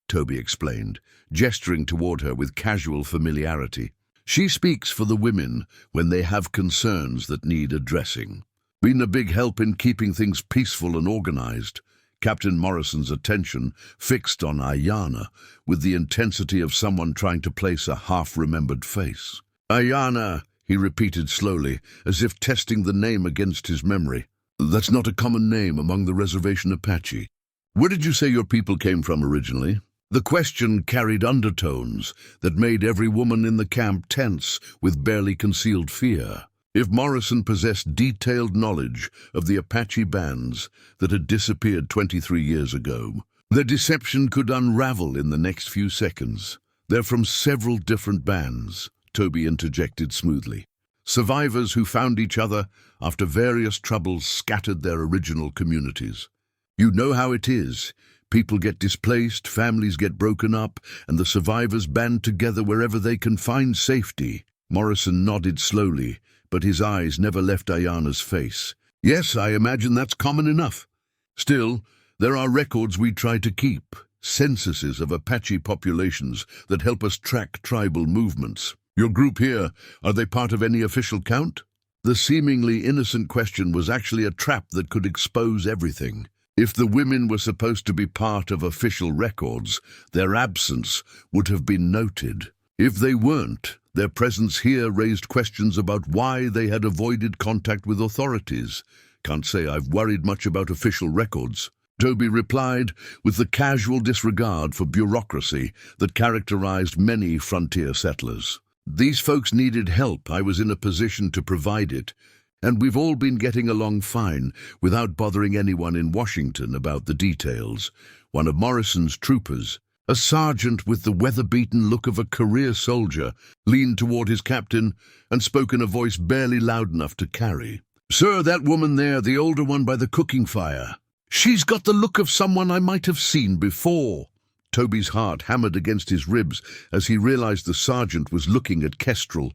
Toby explained, gesturing toward her with casual familiarity. "She speaks for the women when they have concerns that need addressing. Been a big help in keeping things peaceful and organized." Captain Morrison's attention fixed on Ayana with the intensity of someone trying to place a half-remembered face. "Ayana," he repeated slowly, as if testing the name against his memory. "That's not a common name among the reservation Apache. Where did you say your people came from originally?" The question carried undertones that made every woman in the camp tense with barely concealed fear. If Morrison possessed detailed knowledge of the Apache bands that had disappeared 23 years ago, their deception could unravel in the next few seconds. "They're from several different bands," Toby interjected smoothly. "Survivors who found each other after various troubles scattered their original communities. You know how it is. People get displaced, families get broken up, and the survivors band together wherever they can find safety." Morrison nodded slowly, but his eyes never left Ayana's face. "Yes, I imagine that's common enough. Still, there are records we try to keep, censuses of Apache populations that help us track tribal movements. Your group here, are they part of any official count?" The seemingly innocent question was actually a trap that could expose everything. If the women were supposed to be part of official records, their absence would have been noted. If they weren't, their presence here raised questions about why they had avoided contact with authorities. "Can't say I've worried much about official records," Toby replied with the casual disregard for bureaucracy that characterized many frontier settlers. "These folks needed help. I was in a position to provide it, and we've all been getting along fine without bothering anyone in Washington about the details." One of Morrison's troopers, a sergeant with the weather-beaten look of a career soldier, leaned toward his captain and spoke in a voice barely loud enough to carry. "Sir, that woman there, the older one by the cooking fire. She's got the look of someone I might have seen before." Toby's heart hammered against his ribs as he realized the sergeant was looking at Kestrel,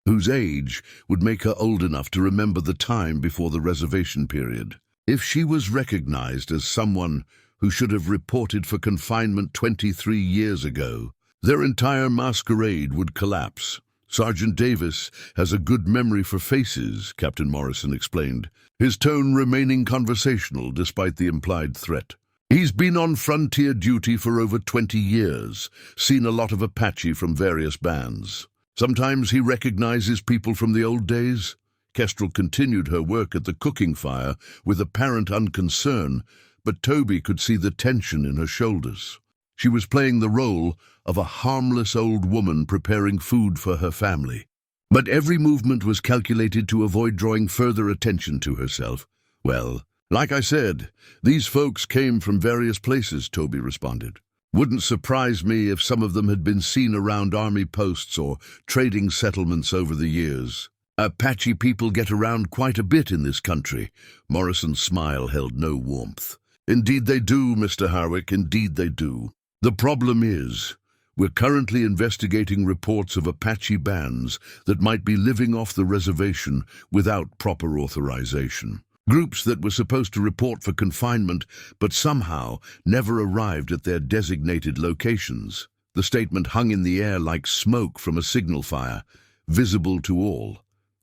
whose age would make her old enough to remember the time before the reservation period. If she was recognized as someone who should have reported for confinement 23 years ago, their entire masquerade would collapse. "Sergeant Davis has a good memory for faces," Captain Morrison explained, his tone remaining conversational despite the implied threat. "He's been on frontier duty for over 20 years, seen a lot of Apache from various bands. Sometimes he recognizes people from the old days." Kestrel continued her work at the cooking fire with apparent unconcern, but Toby could see the tension in her shoulders. She was playing the role of a harmless old woman preparing food for her family. But every movement was calculated to avoid drawing further attention to herself. "Well, like I said, these folks came from various places," Toby responded. "Wouldn't surprise me if some of them had been seen around army posts or trading settlements over the years. Apache people get around quite a bit in this country." Morrison's smile held no warmth. "Indeed they do, Mr. Harwick, indeed they do. The problem is, we're currently investigating reports of Apache bands that might be living off the reservation without proper authorization. Groups that were supposed to report for confinement but somehow never arrived at their designated locations. The statement hung in the air like smoke from a signal fire, visible to all,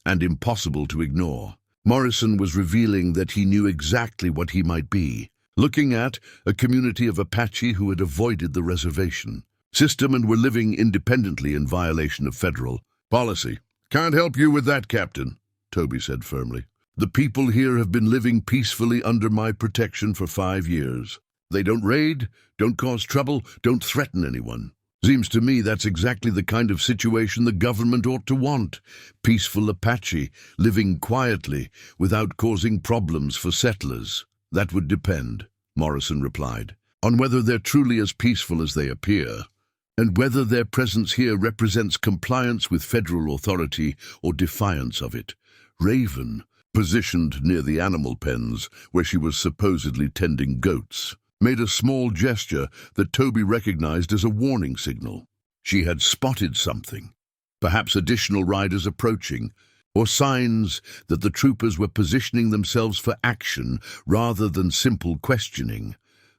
and impossible to ignore. Morrison was revealing that he knew exactly what he might be, looking at a community of Apache who had avoided the reservation system and were living independently in violation of federal policy. "Can't help you with that, Captain," Toby said firmly. "The people here have been living peacefully under my protection for 5 years. They don't raid, don't cause trouble, don't threaten anyone. Seems to me that's exactly the kind of situation the government ought to want. Peaceful Apache, living quietly, without causing problems for settlers." "That would depend," Morrison replied, "on whether they're truly as peaceful as they appear, and whether their presence here represents compliance with federal authority or defiance of it." Raven, positioned near the animal pens where she was supposedly tending goats, made a small gesture that Toby recognized as a warning signal. She had spotted something, perhaps additional riders approaching, or signs that the troopers were positioning themselves for action rather than simple questioning.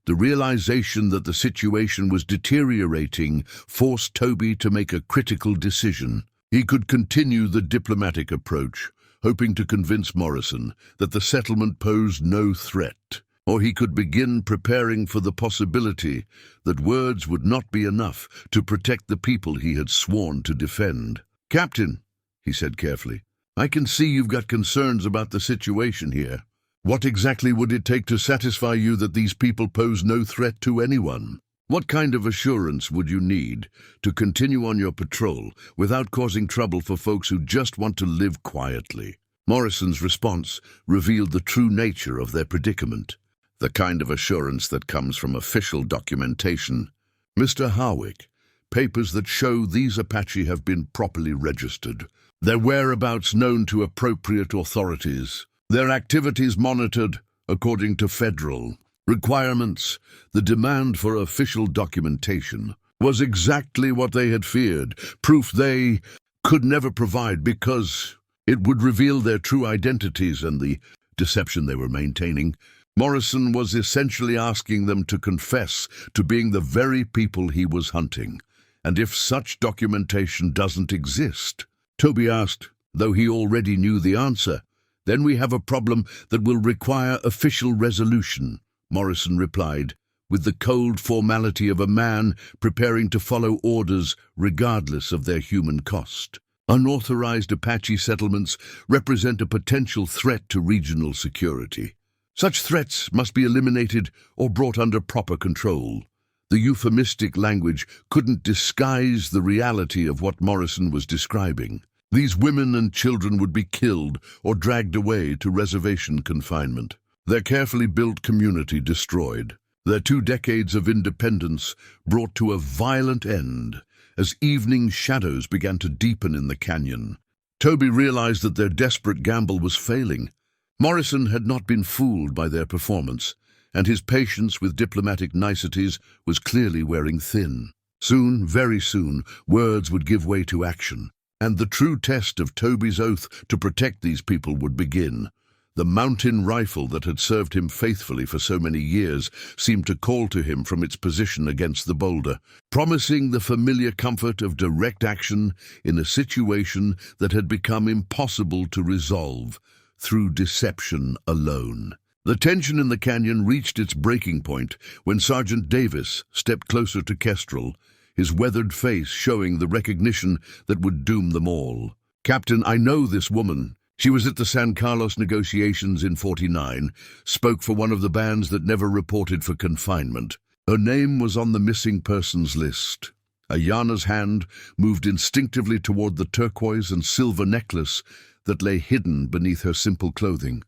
The realization that the situation was deteriorating forced Toby to make a critical decision. He could continue the diplomatic approach, hoping to convince Morrison that the settlement posed no threat, or he could begin preparing for the possibility that words would not be enough to protect the people he had sworn to defend. "Captain," he said carefully, "I can see you've got concerns about the situation here. What exactly would it take to satisfy you that these people pose no threat to anyone? What kind of assurance would you need to continue on your patrol without causing trouble for folks who just want to live quietly?" Morrison's response revealed the true nature of their predicament. "The kind of assurance that comes from official documentation. Mr. Harwick, papers that show these Apache have been properly registered, their whereabouts known to appropriate authorities, their activities monitored according to federal requirements." The demand for official documentation was exactly what they had feared, proof they could never provide because it would reveal their true identities and the deception they were maintaining. Morrison was essentially asking them to confess to being the very people he was hunting. And if such documentation doesn't exist, Toby asked, though he already knew the answer, "Then we have a problem that will require official resolution," Morrison replied, with the cold formality of a man preparing to follow orders regardless of their human cost. Unauthorized Apache settlements represent a potential threat to regional security. Such threats must be eliminated or brought under proper control. The euphemistic language couldn't disguise the reality of what Morrison was describing. These women and children would be killed or dragged away to reservation confinement, their carefully built community destroyed, their 2 decades of independence brought to a violent end as evening shadows began to deepen in the canyon. Toby realized that their desperate gamble was failing. Morrison had not been fooled by their performance, and his patience with diplomatic niceties was clearly wearing thin. Soon, very soon, words would give way to action, and the true test of Toby's oath to protect these people would begin. The mountain rifle that had served him faithfully for so many years seemed to call to him from its position against the boulder, promising the familiar comfort of direct action in a situation that had become impossible to resolve through deception alone. The tension in the canyon reached its breaking point when Sergeant Davis stepped closer to Kestrel, his weathered face showing the recognition that would doom them all. "Captain, I know this woman. She was at the San Carlos negotiations in '49, spoke for one of the bands that never reported for confinement. Her name was on the missing persons list." Ayana's hand moved instinctively toward the turquoise and silver necklace that lay hidden beneath her simple clothing.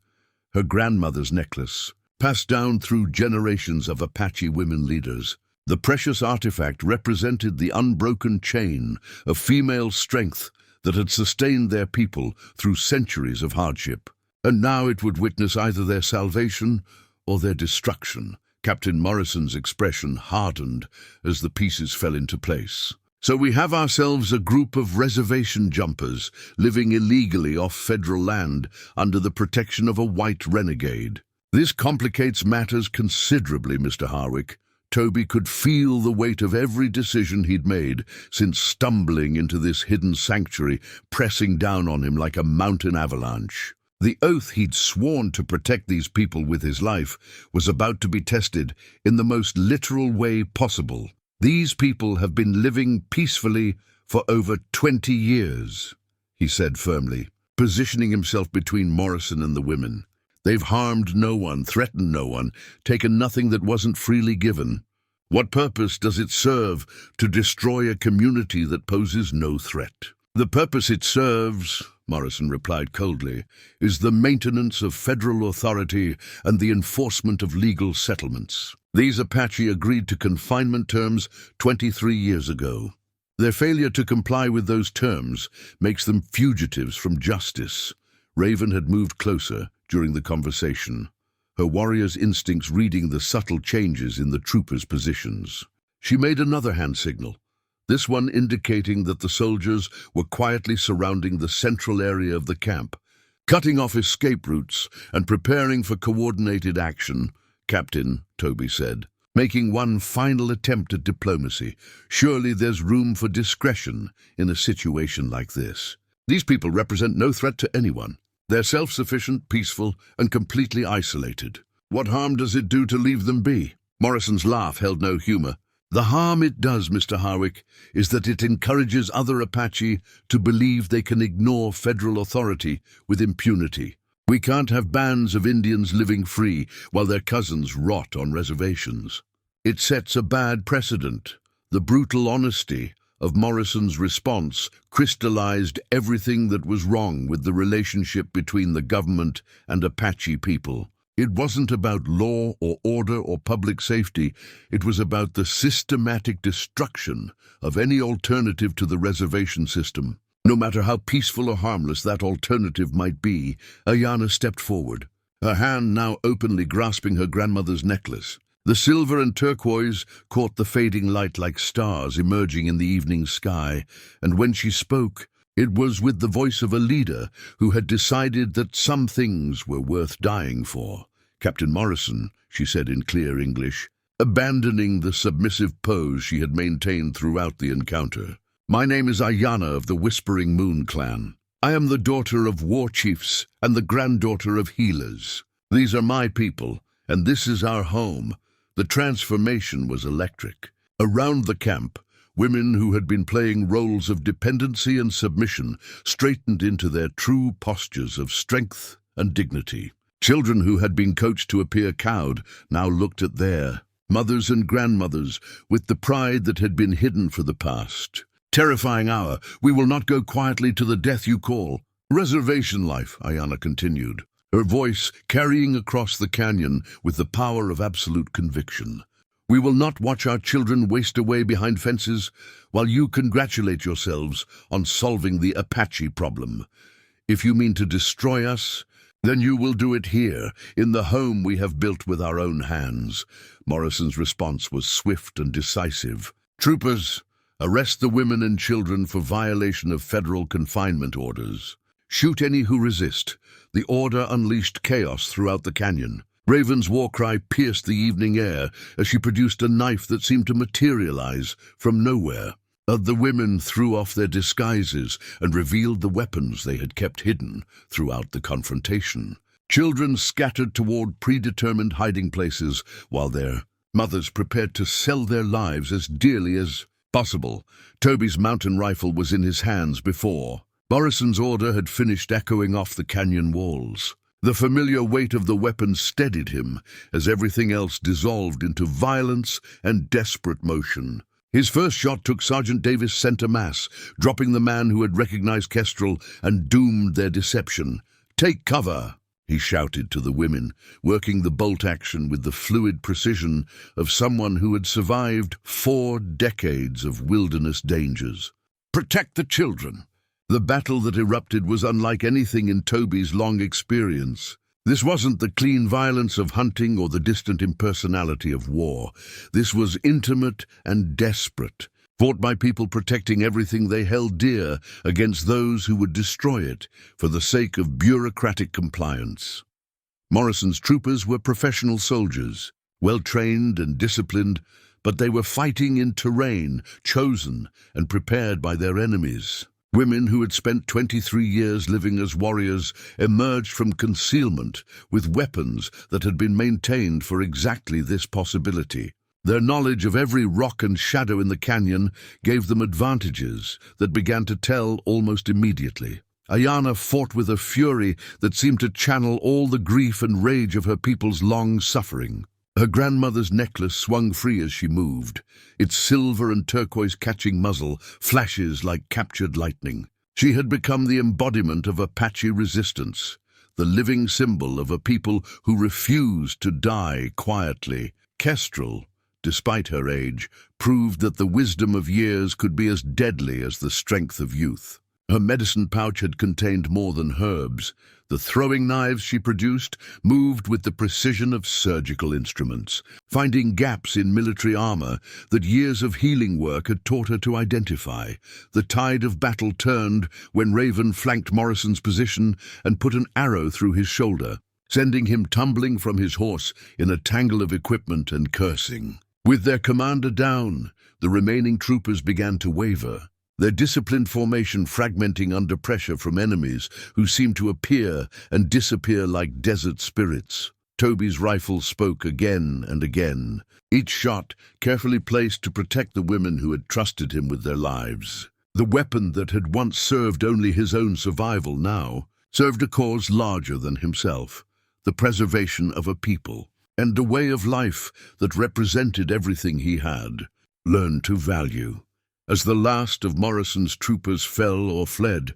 Her grandmother's necklace, passed down through generations of Apache women leaders. The precious artifact represented the unbroken chain of female strength that had sustained their people through centuries of hardship. And now it would witness either their salvation or their destruction. Captain Morrison's expression hardened as the pieces fell into place. "So we have ourselves a group of reservation jumpers living illegally off federal land under the protection of a white renegade. This complicates matters considerably, Mr. Harwick," Toby could feel the weight of every decision he'd made since stumbling into this hidden sanctuary, pressing down on him like a mountain avalanche. The oath he'd sworn to protect these people with his life was about to be tested in the most literal way possible. "These people have been living peacefully for over 20 years, he said firmly, positioning himself between Morrison and the women. "They've harmed no one, threatened no one, taken nothing that wasn't freely given. What purpose does it serve to destroy a community that poses no threat?" "The purpose it serves," Morrison replied coldly, "is the maintenance of federal authority and the enforcement of legal settlements. These Apache agreed to confinement terms 23 years ago. Their failure to comply with those terms makes them fugitives from justice." Raven had moved closer during the conversation, her warrior's instincts reading the subtle changes in the troopers' positions. She made another hand signal, this one indicating that the soldiers were quietly surrounding the central area of the camp, cutting off escape routes and preparing for coordinated action. "Captain," Toby said, making one final attempt at diplomacy, "surely there's room for discretion in a situation like this. These people represent no threat to anyone. They're self-sufficient, peaceful, and completely isolated. What harm does it do to leave them be?" Morrison's laugh held no humor. "The harm it does, Mr. Harwick, is that it encourages other Apache to believe they can ignore federal authority with impunity. We can't have bands of Indians living free while their cousins rot on reservations. It sets a bad precedent." The brutal honesty of Morrison's response crystallized everything that was wrong with the relationship between the government and Apache people. It wasn't about law or order or public safety. It was about the systematic destruction of any alternative to the reservation system. No matter how peaceful or harmless that alternative might be, Ayana stepped forward, her hand now openly grasping her grandmother's necklace. The silver and turquoise caught the fading light like stars emerging in the evening sky, and when she spoke, it was with the voice of a leader who had decided that some things were worth dying for. "Captain Morrison," she said in clear English, abandoning the submissive pose she had maintained throughout the encounter. "My name is Ayana of the Whispering Moon clan. I am the daughter of war chiefs and the granddaughter of healers. These are my people, and this is our home." The transformation was electric. Around the camp, women who had been playing roles of dependency and submission straightened into their true postures of strength and dignity. Children who had been coached to appear cowed now looked at their mothers and grandmothers with the pride that had been hidden for the past. "Terrifying hour. We will not go quietly to the death you call." "Reservation life," Ayana continued, her voice carrying across the canyon with the power of absolute conviction. "We will not watch our children waste away behind fences while you congratulate yourselves on solving the Apache problem. If you mean to destroy us, then you will do it here, in the home we have built with our own hands." Morrison's response was swift and decisive. "Troopers, arrest the women and children for violation of federal confinement orders. Shoot any who resist." The order unleashed chaos throughout the canyon. Raven's war cry pierced the evening air as she produced a knife that seemed to materialize from nowhere. The women threw off their disguises and revealed the weapons they had kept hidden throughout the confrontation. Children scattered toward predetermined hiding places while their mothers prepared to sell their lives as dearly as possible. Toby's mountain rifle was in his hands before Morrison's order had finished echoing off the canyon walls. The familiar weight of the weapon steadied him as everything else dissolved into violence and desperate motion. His first shot took Sergeant Davis center mass, dropping the man who had recognized Kestrel and doomed their deception. "Take cover," he shouted to the women, working the bolt action with the fluid precision of someone who had survived 4 decades of wilderness dangers. "Protect the children." The battle that erupted was unlike anything in Toby's long experience. This wasn't the clean violence of hunting or the distant impersonality of war. This was intimate and desperate, fought by people protecting everything they held dear against those who would destroy it for the sake of bureaucratic compliance. Morrison's troopers were professional soldiers, well-trained and disciplined, but they were fighting in terrain chosen and prepared by their enemies. Women who had spent 23 years living as warriors emerged from concealment with weapons that had been maintained for exactly this possibility. Their knowledge of every rock and shadow in the canyon gave them advantages that began to tell almost immediately. Ayana fought with a fury that seemed to channel all the grief and rage of her people's long suffering. Her grandmother's necklace swung free as she moved, its silver and turquoise catching muzzle flashes like captured lightning. She had become the embodiment of Apache resistance, the living symbol of a people who refused to die quietly. Kestrel, despite her age, proved that the wisdom of years could be as deadly as the strength of youth. Her medicine pouch had contained more than herbs. The throwing knives she produced moved with the precision of surgical instruments, finding gaps in military armor that years of healing work had taught her to identify. The tide of battle turned when Raven flanked Morrison's position and put an arrow through his shoulder, sending him tumbling from his horse in a tangle of equipment and cursing. With their commander down, the remaining troopers began to waver, their disciplined formation fragmenting under pressure from enemies who seemed to appear and disappear like desert spirits. Toby's rifle spoke again and again, each shot carefully placed to protect the women who had trusted him with their lives. The weapon that had once served only his own survival now served a cause larger than himself, the preservation of a people, and a way of life that represented everything he had learned to value. As the last of Morrison's troopers fell or fled,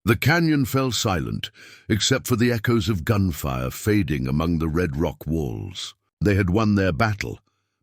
the canyon fell silent, except for the echoes of gunfire fading among the red rock walls. They had won their battle,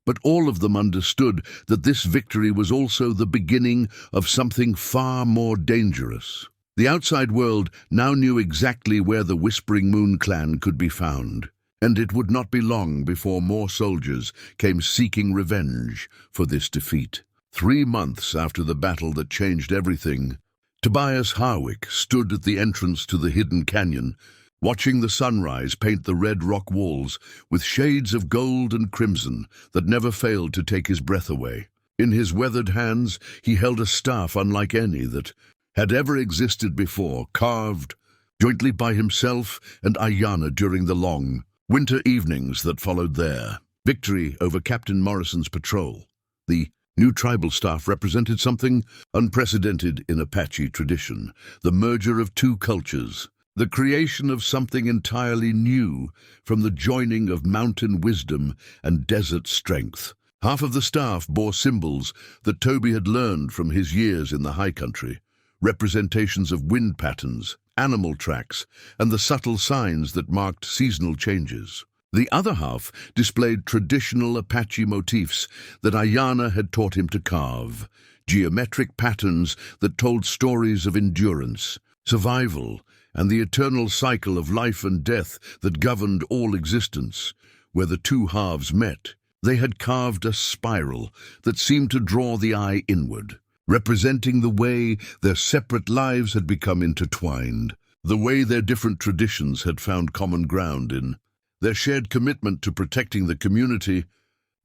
but all of them understood that this victory was also the beginning of something far more dangerous. The outside world now knew exactly where the Whispering Moon clan could be found, and it would not be long before more soldiers came seeking revenge for this defeat. 3 months after the battle that changed everything, Tobias Harwick stood at the entrance to the hidden canyon, watching the sunrise paint the red rock walls with shades of gold and crimson that never failed to take his breath away. In his weathered hands, he held a staff unlike any that had ever existed before, carved jointly by himself and Ayana during the long winter evenings that followed their victory over Captain Morrison's patrol. The new tribal staff represented something unprecedented in Apache tradition, the merger of two cultures, the creation of something entirely new from the joining of mountain wisdom and desert strength. Half of the staff bore symbols that Toby had learned from his years in the high country, representations of wind patterns, animal tracks, and the subtle signs that marked seasonal changes. The other half displayed traditional Apache motifs that Ayana had taught him to carve, geometric patterns that told stories of endurance, survival, and the eternal cycle of life and death that governed all existence. Where the two halves met, they had carved a spiral that seemed to draw the eye inward, representing the way their separate lives had become intertwined, the way their different traditions had found common ground in their shared commitment to protecting the community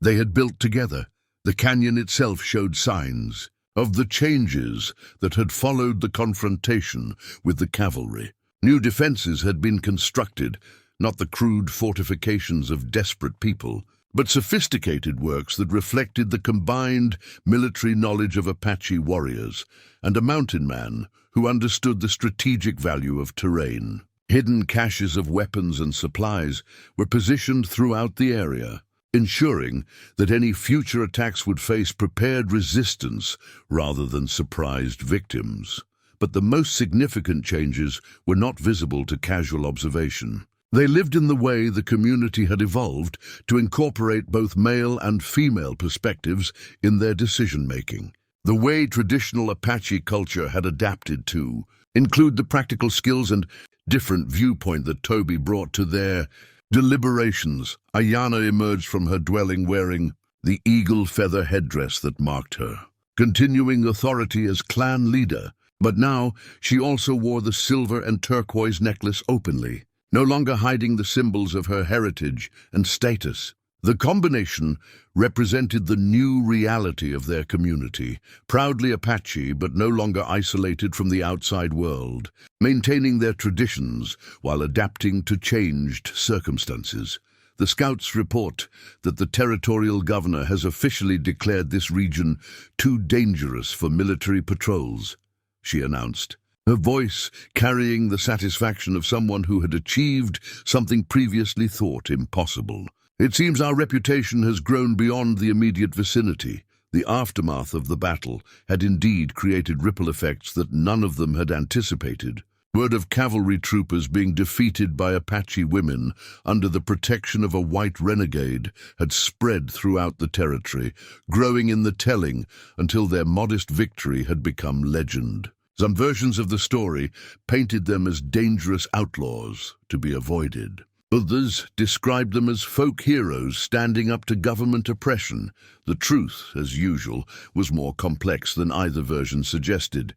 they had built together. The canyon itself showed signs of the changes that had followed the confrontation with the cavalry. New defenses had been constructed, not the crude fortifications of desperate people, but sophisticated works that reflected the combined military knowledge of Apache warriors and a mountain man who understood the strategic value of terrain. Hidden caches of weapons and supplies were positioned throughout the area, ensuring that any future attacks would face prepared resistance rather than surprised victims. But the most significant changes were not visible to casual observation. They lived in the way the community had evolved to incorporate both male and female perspectives in their decision-making. The way traditional Apache culture had adapted to include the practical skills and different viewpoint that Toby brought to their deliberations. Ayana emerged from her dwelling wearing the eagle feather headdress that marked her, continuing authority as clan leader. But now she also wore the silver and turquoise necklace openly, no longer hiding the symbols of her heritage and status. The combination represented the new reality of their community, proudly Apache but no longer isolated from the outside world, maintaining their traditions while adapting to changed circumstances. The Scouts report that the territorial governor has officially declared this region too dangerous for military patrols, she announced, her voice carrying the satisfaction of someone who had achieved something previously thought impossible. It seems our reputation has grown beyond the immediate vicinity. The aftermath of the battle had indeed created ripple effects that none of them had anticipated. Word of cavalry troopers being defeated by Apache women under the protection of a white renegade had spread throughout the territory, growing in the telling until their modest victory had become legend. Some versions of the story painted them as dangerous outlaws to be avoided. Others described them as folk heroes standing up to government oppression. The truth, as usual, was more complex than either version suggested.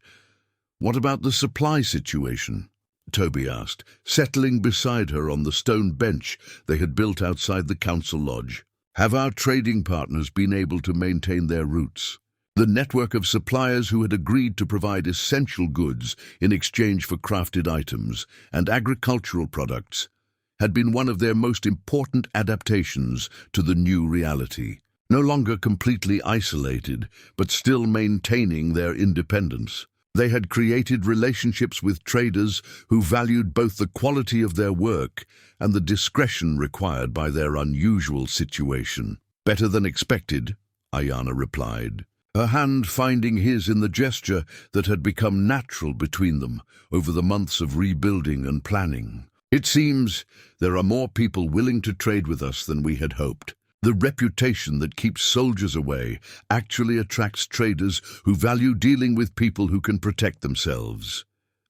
"What about the supply situation?" Toby asked, settling beside her on the stone bench they had built outside the council lodge. "Have our trading partners been able to maintain their routes?" The network of suppliers who had agreed to provide essential goods in exchange for crafted items and agricultural products had been one of their most important adaptations to the new reality. No longer completely isolated, but still maintaining their independence. They had created relationships with traders who valued both the quality of their work and the discretion required by their unusual situation. "Better than expected," Ayana replied, her hand finding his in the gesture that had become natural between them over the months of rebuilding and planning. "It seems there are more people willing to trade with us than we had hoped. The reputation that keeps soldiers away actually attracts traders who value dealing with people who can protect themselves."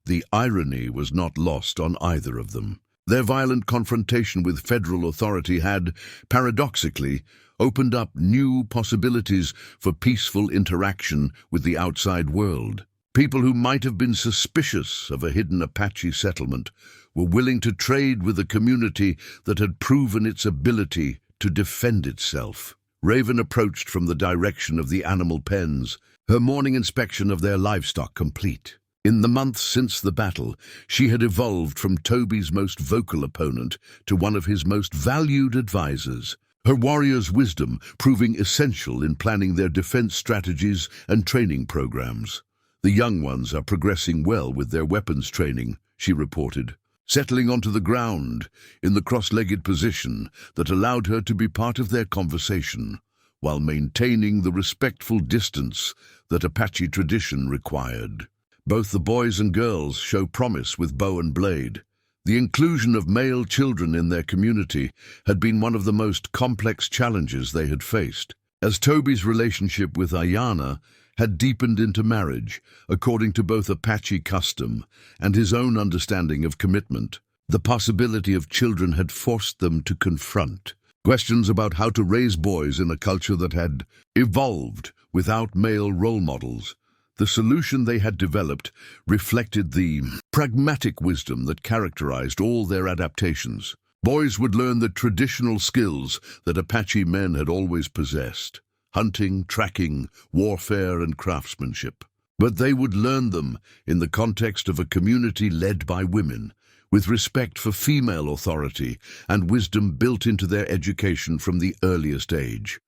The irony was not lost on either of them. Their violent confrontation with federal authority had, paradoxically, opened up new possibilities for peaceful interaction with the outside world. People who might have been suspicious of a hidden Apache settlement were willing to trade with a community that had proven its ability to defend itself. Raven approached from the direction of the animal pens, her morning inspection of their livestock complete. In the months since the battle, she had evolved from Toby's most vocal opponent to one of his most valued advisors, her warrior's wisdom proving essential in planning their defense strategies and training programs. "The young ones are progressing well with their weapons training," she reported, settling onto the ground in the cross-legged position that allowed her to be part of their conversation, while maintaining the respectful distance that Apache tradition required. Both the boys and girls show promise with bow and blade. The inclusion of male children in their community had been one of the most complex challenges they had faced. As Toby's relationship with Ayana had deepened into marriage, according to both Apache custom and his own understanding of commitment, the possibility of children had forced them to confront questions about how to raise boys in a culture that had evolved without male role models. The solution they had developed reflected the pragmatic wisdom that characterized all their adaptations. Boys would learn the traditional skills that Apache men had always possessed: hunting, tracking, warfare, and craftsmanship. But they would learn them in the context of a community led by women, with respect for female authority and wisdom built into their education from the earliest age.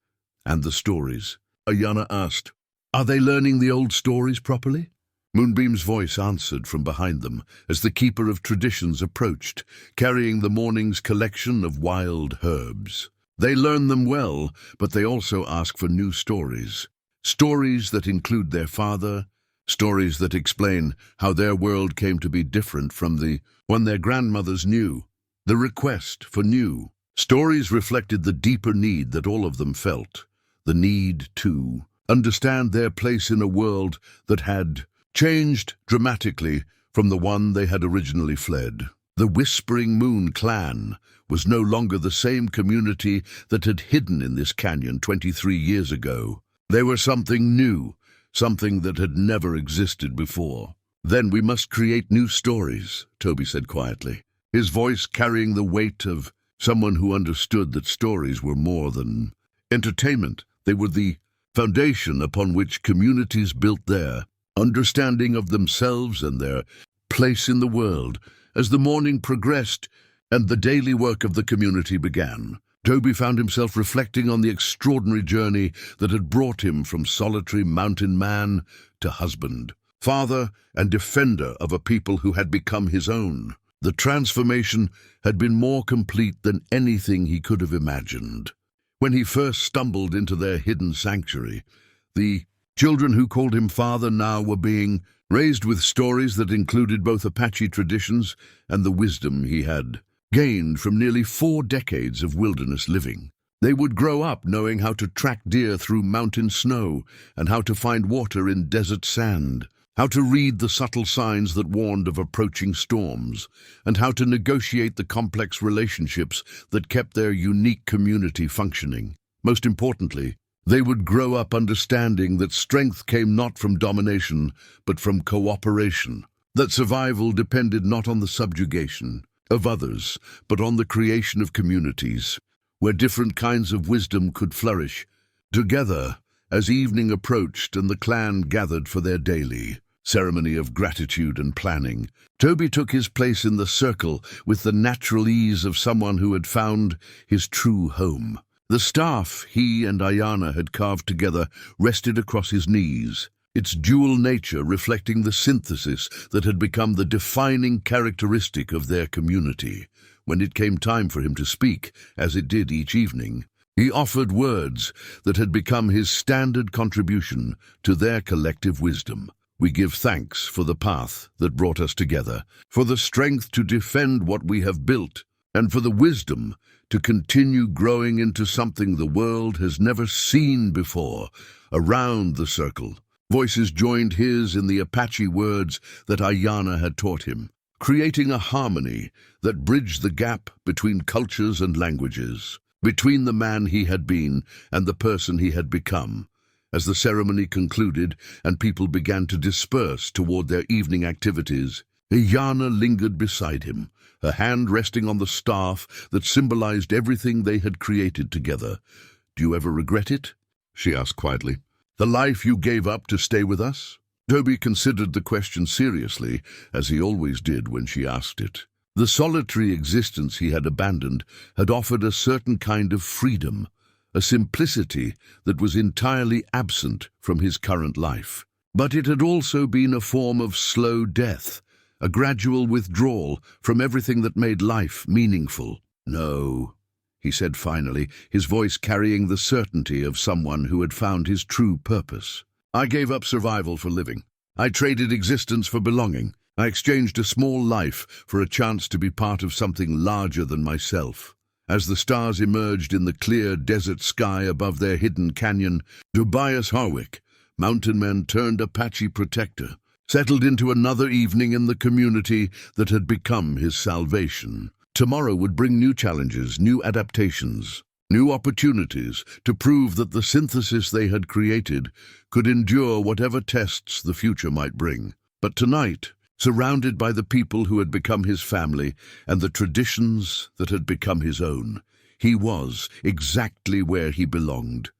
"And the stories?" Ayana asked. "Are they learning the old stories properly?" Moonbeam's voice answered from behind them as the keeper of traditions approached, carrying the morning's collection of wild herbs. "They learn them well, but they also ask for new stories. Stories that include their father, stories that explain how their world came to be different from the one their grandmothers knew. The request for new stories reflected the deeper need that all of them felt, the need to understand their place in a world that had changed dramatically from the one they had originally fled. The Whispering Moon clan was no longer the same community that had hidden in this canyon 23 years ago. They were something new, something that had never existed before. "Then we must create new stories," Toby said quietly, his voice carrying the weight of someone who understood that stories were more than entertainment. They were the foundation upon which communities built their understanding of themselves and their place in the world. As the morning progressed and the daily work of the community began, Toby found himself reflecting on the extraordinary journey that had brought him from solitary mountain man to husband, father, and defender of a people who had become his own. The transformation had been more complete than anything he could have imagined. When he first stumbled into their hidden sanctuary, the children who called him father now were being raised with stories that included both Apache traditions and the wisdom he had gained from nearly 4 decades of wilderness living. They would grow up knowing how to track deer through mountain snow and how to find water in desert sand, how to read the subtle signs that warned of approaching storms, and how to negotiate the complex relationships that kept their unique community functioning. Most importantly, they would grow up understanding that strength came not from domination, but from cooperation, that survival depended not on the subjugation of others, but on the creation of communities where different kinds of wisdom could flourish together. As evening approached and the clan gathered for their daily ceremony of gratitude and planning, Toby took his place in the circle with the natural ease of someone who had found his true home. The staff he and Ayana had carved together rested across his knees, its dual nature reflecting the synthesis that had become the defining characteristic of their community. When it came time for him to speak, as it did each evening, he offered words that had become his standard contribution to their collective wisdom. We give thanks for the path that brought us together, for the strength to defend what we have built, and for the wisdom to continue growing into something the world has never seen before. Around the circle, voices joined his in the Apache words that Ayana had taught him, creating a harmony that bridged the gap between cultures and languages, between the man he had been and the person he had become. As the ceremony concluded and people began to disperse toward their evening activities, Ayana lingered beside him, her hand resting on the staff that symbolized everything they had created together. "Do you ever regret it?" she asked quietly. "The life you gave up to stay with us?" Toby considered the question seriously, as he always did when she asked it. The solitary existence he had abandoned had offered a certain kind of freedom, a simplicity that was entirely absent from his current life. But it had also been a form of slow death, a gradual withdrawal from everything that made life meaningful. "No," he said finally, his voice carrying the certainty of someone who had found his true purpose. "I gave up survival for living. I traded existence for belonging. I exchanged a small life for a chance to be part of something larger than myself." As the stars emerged in the clear desert sky above their hidden canyon, Tobias Harwick, mountain man turned Apache protector, settled into another evening in the community that had become his salvation. Tomorrow would bring new challenges, new adaptations, new opportunities to prove that the synthesis they had created could endure whatever tests the future might bring. But tonight, surrounded by the people who had become his family and the traditions that had become his own, he was exactly where he belonged.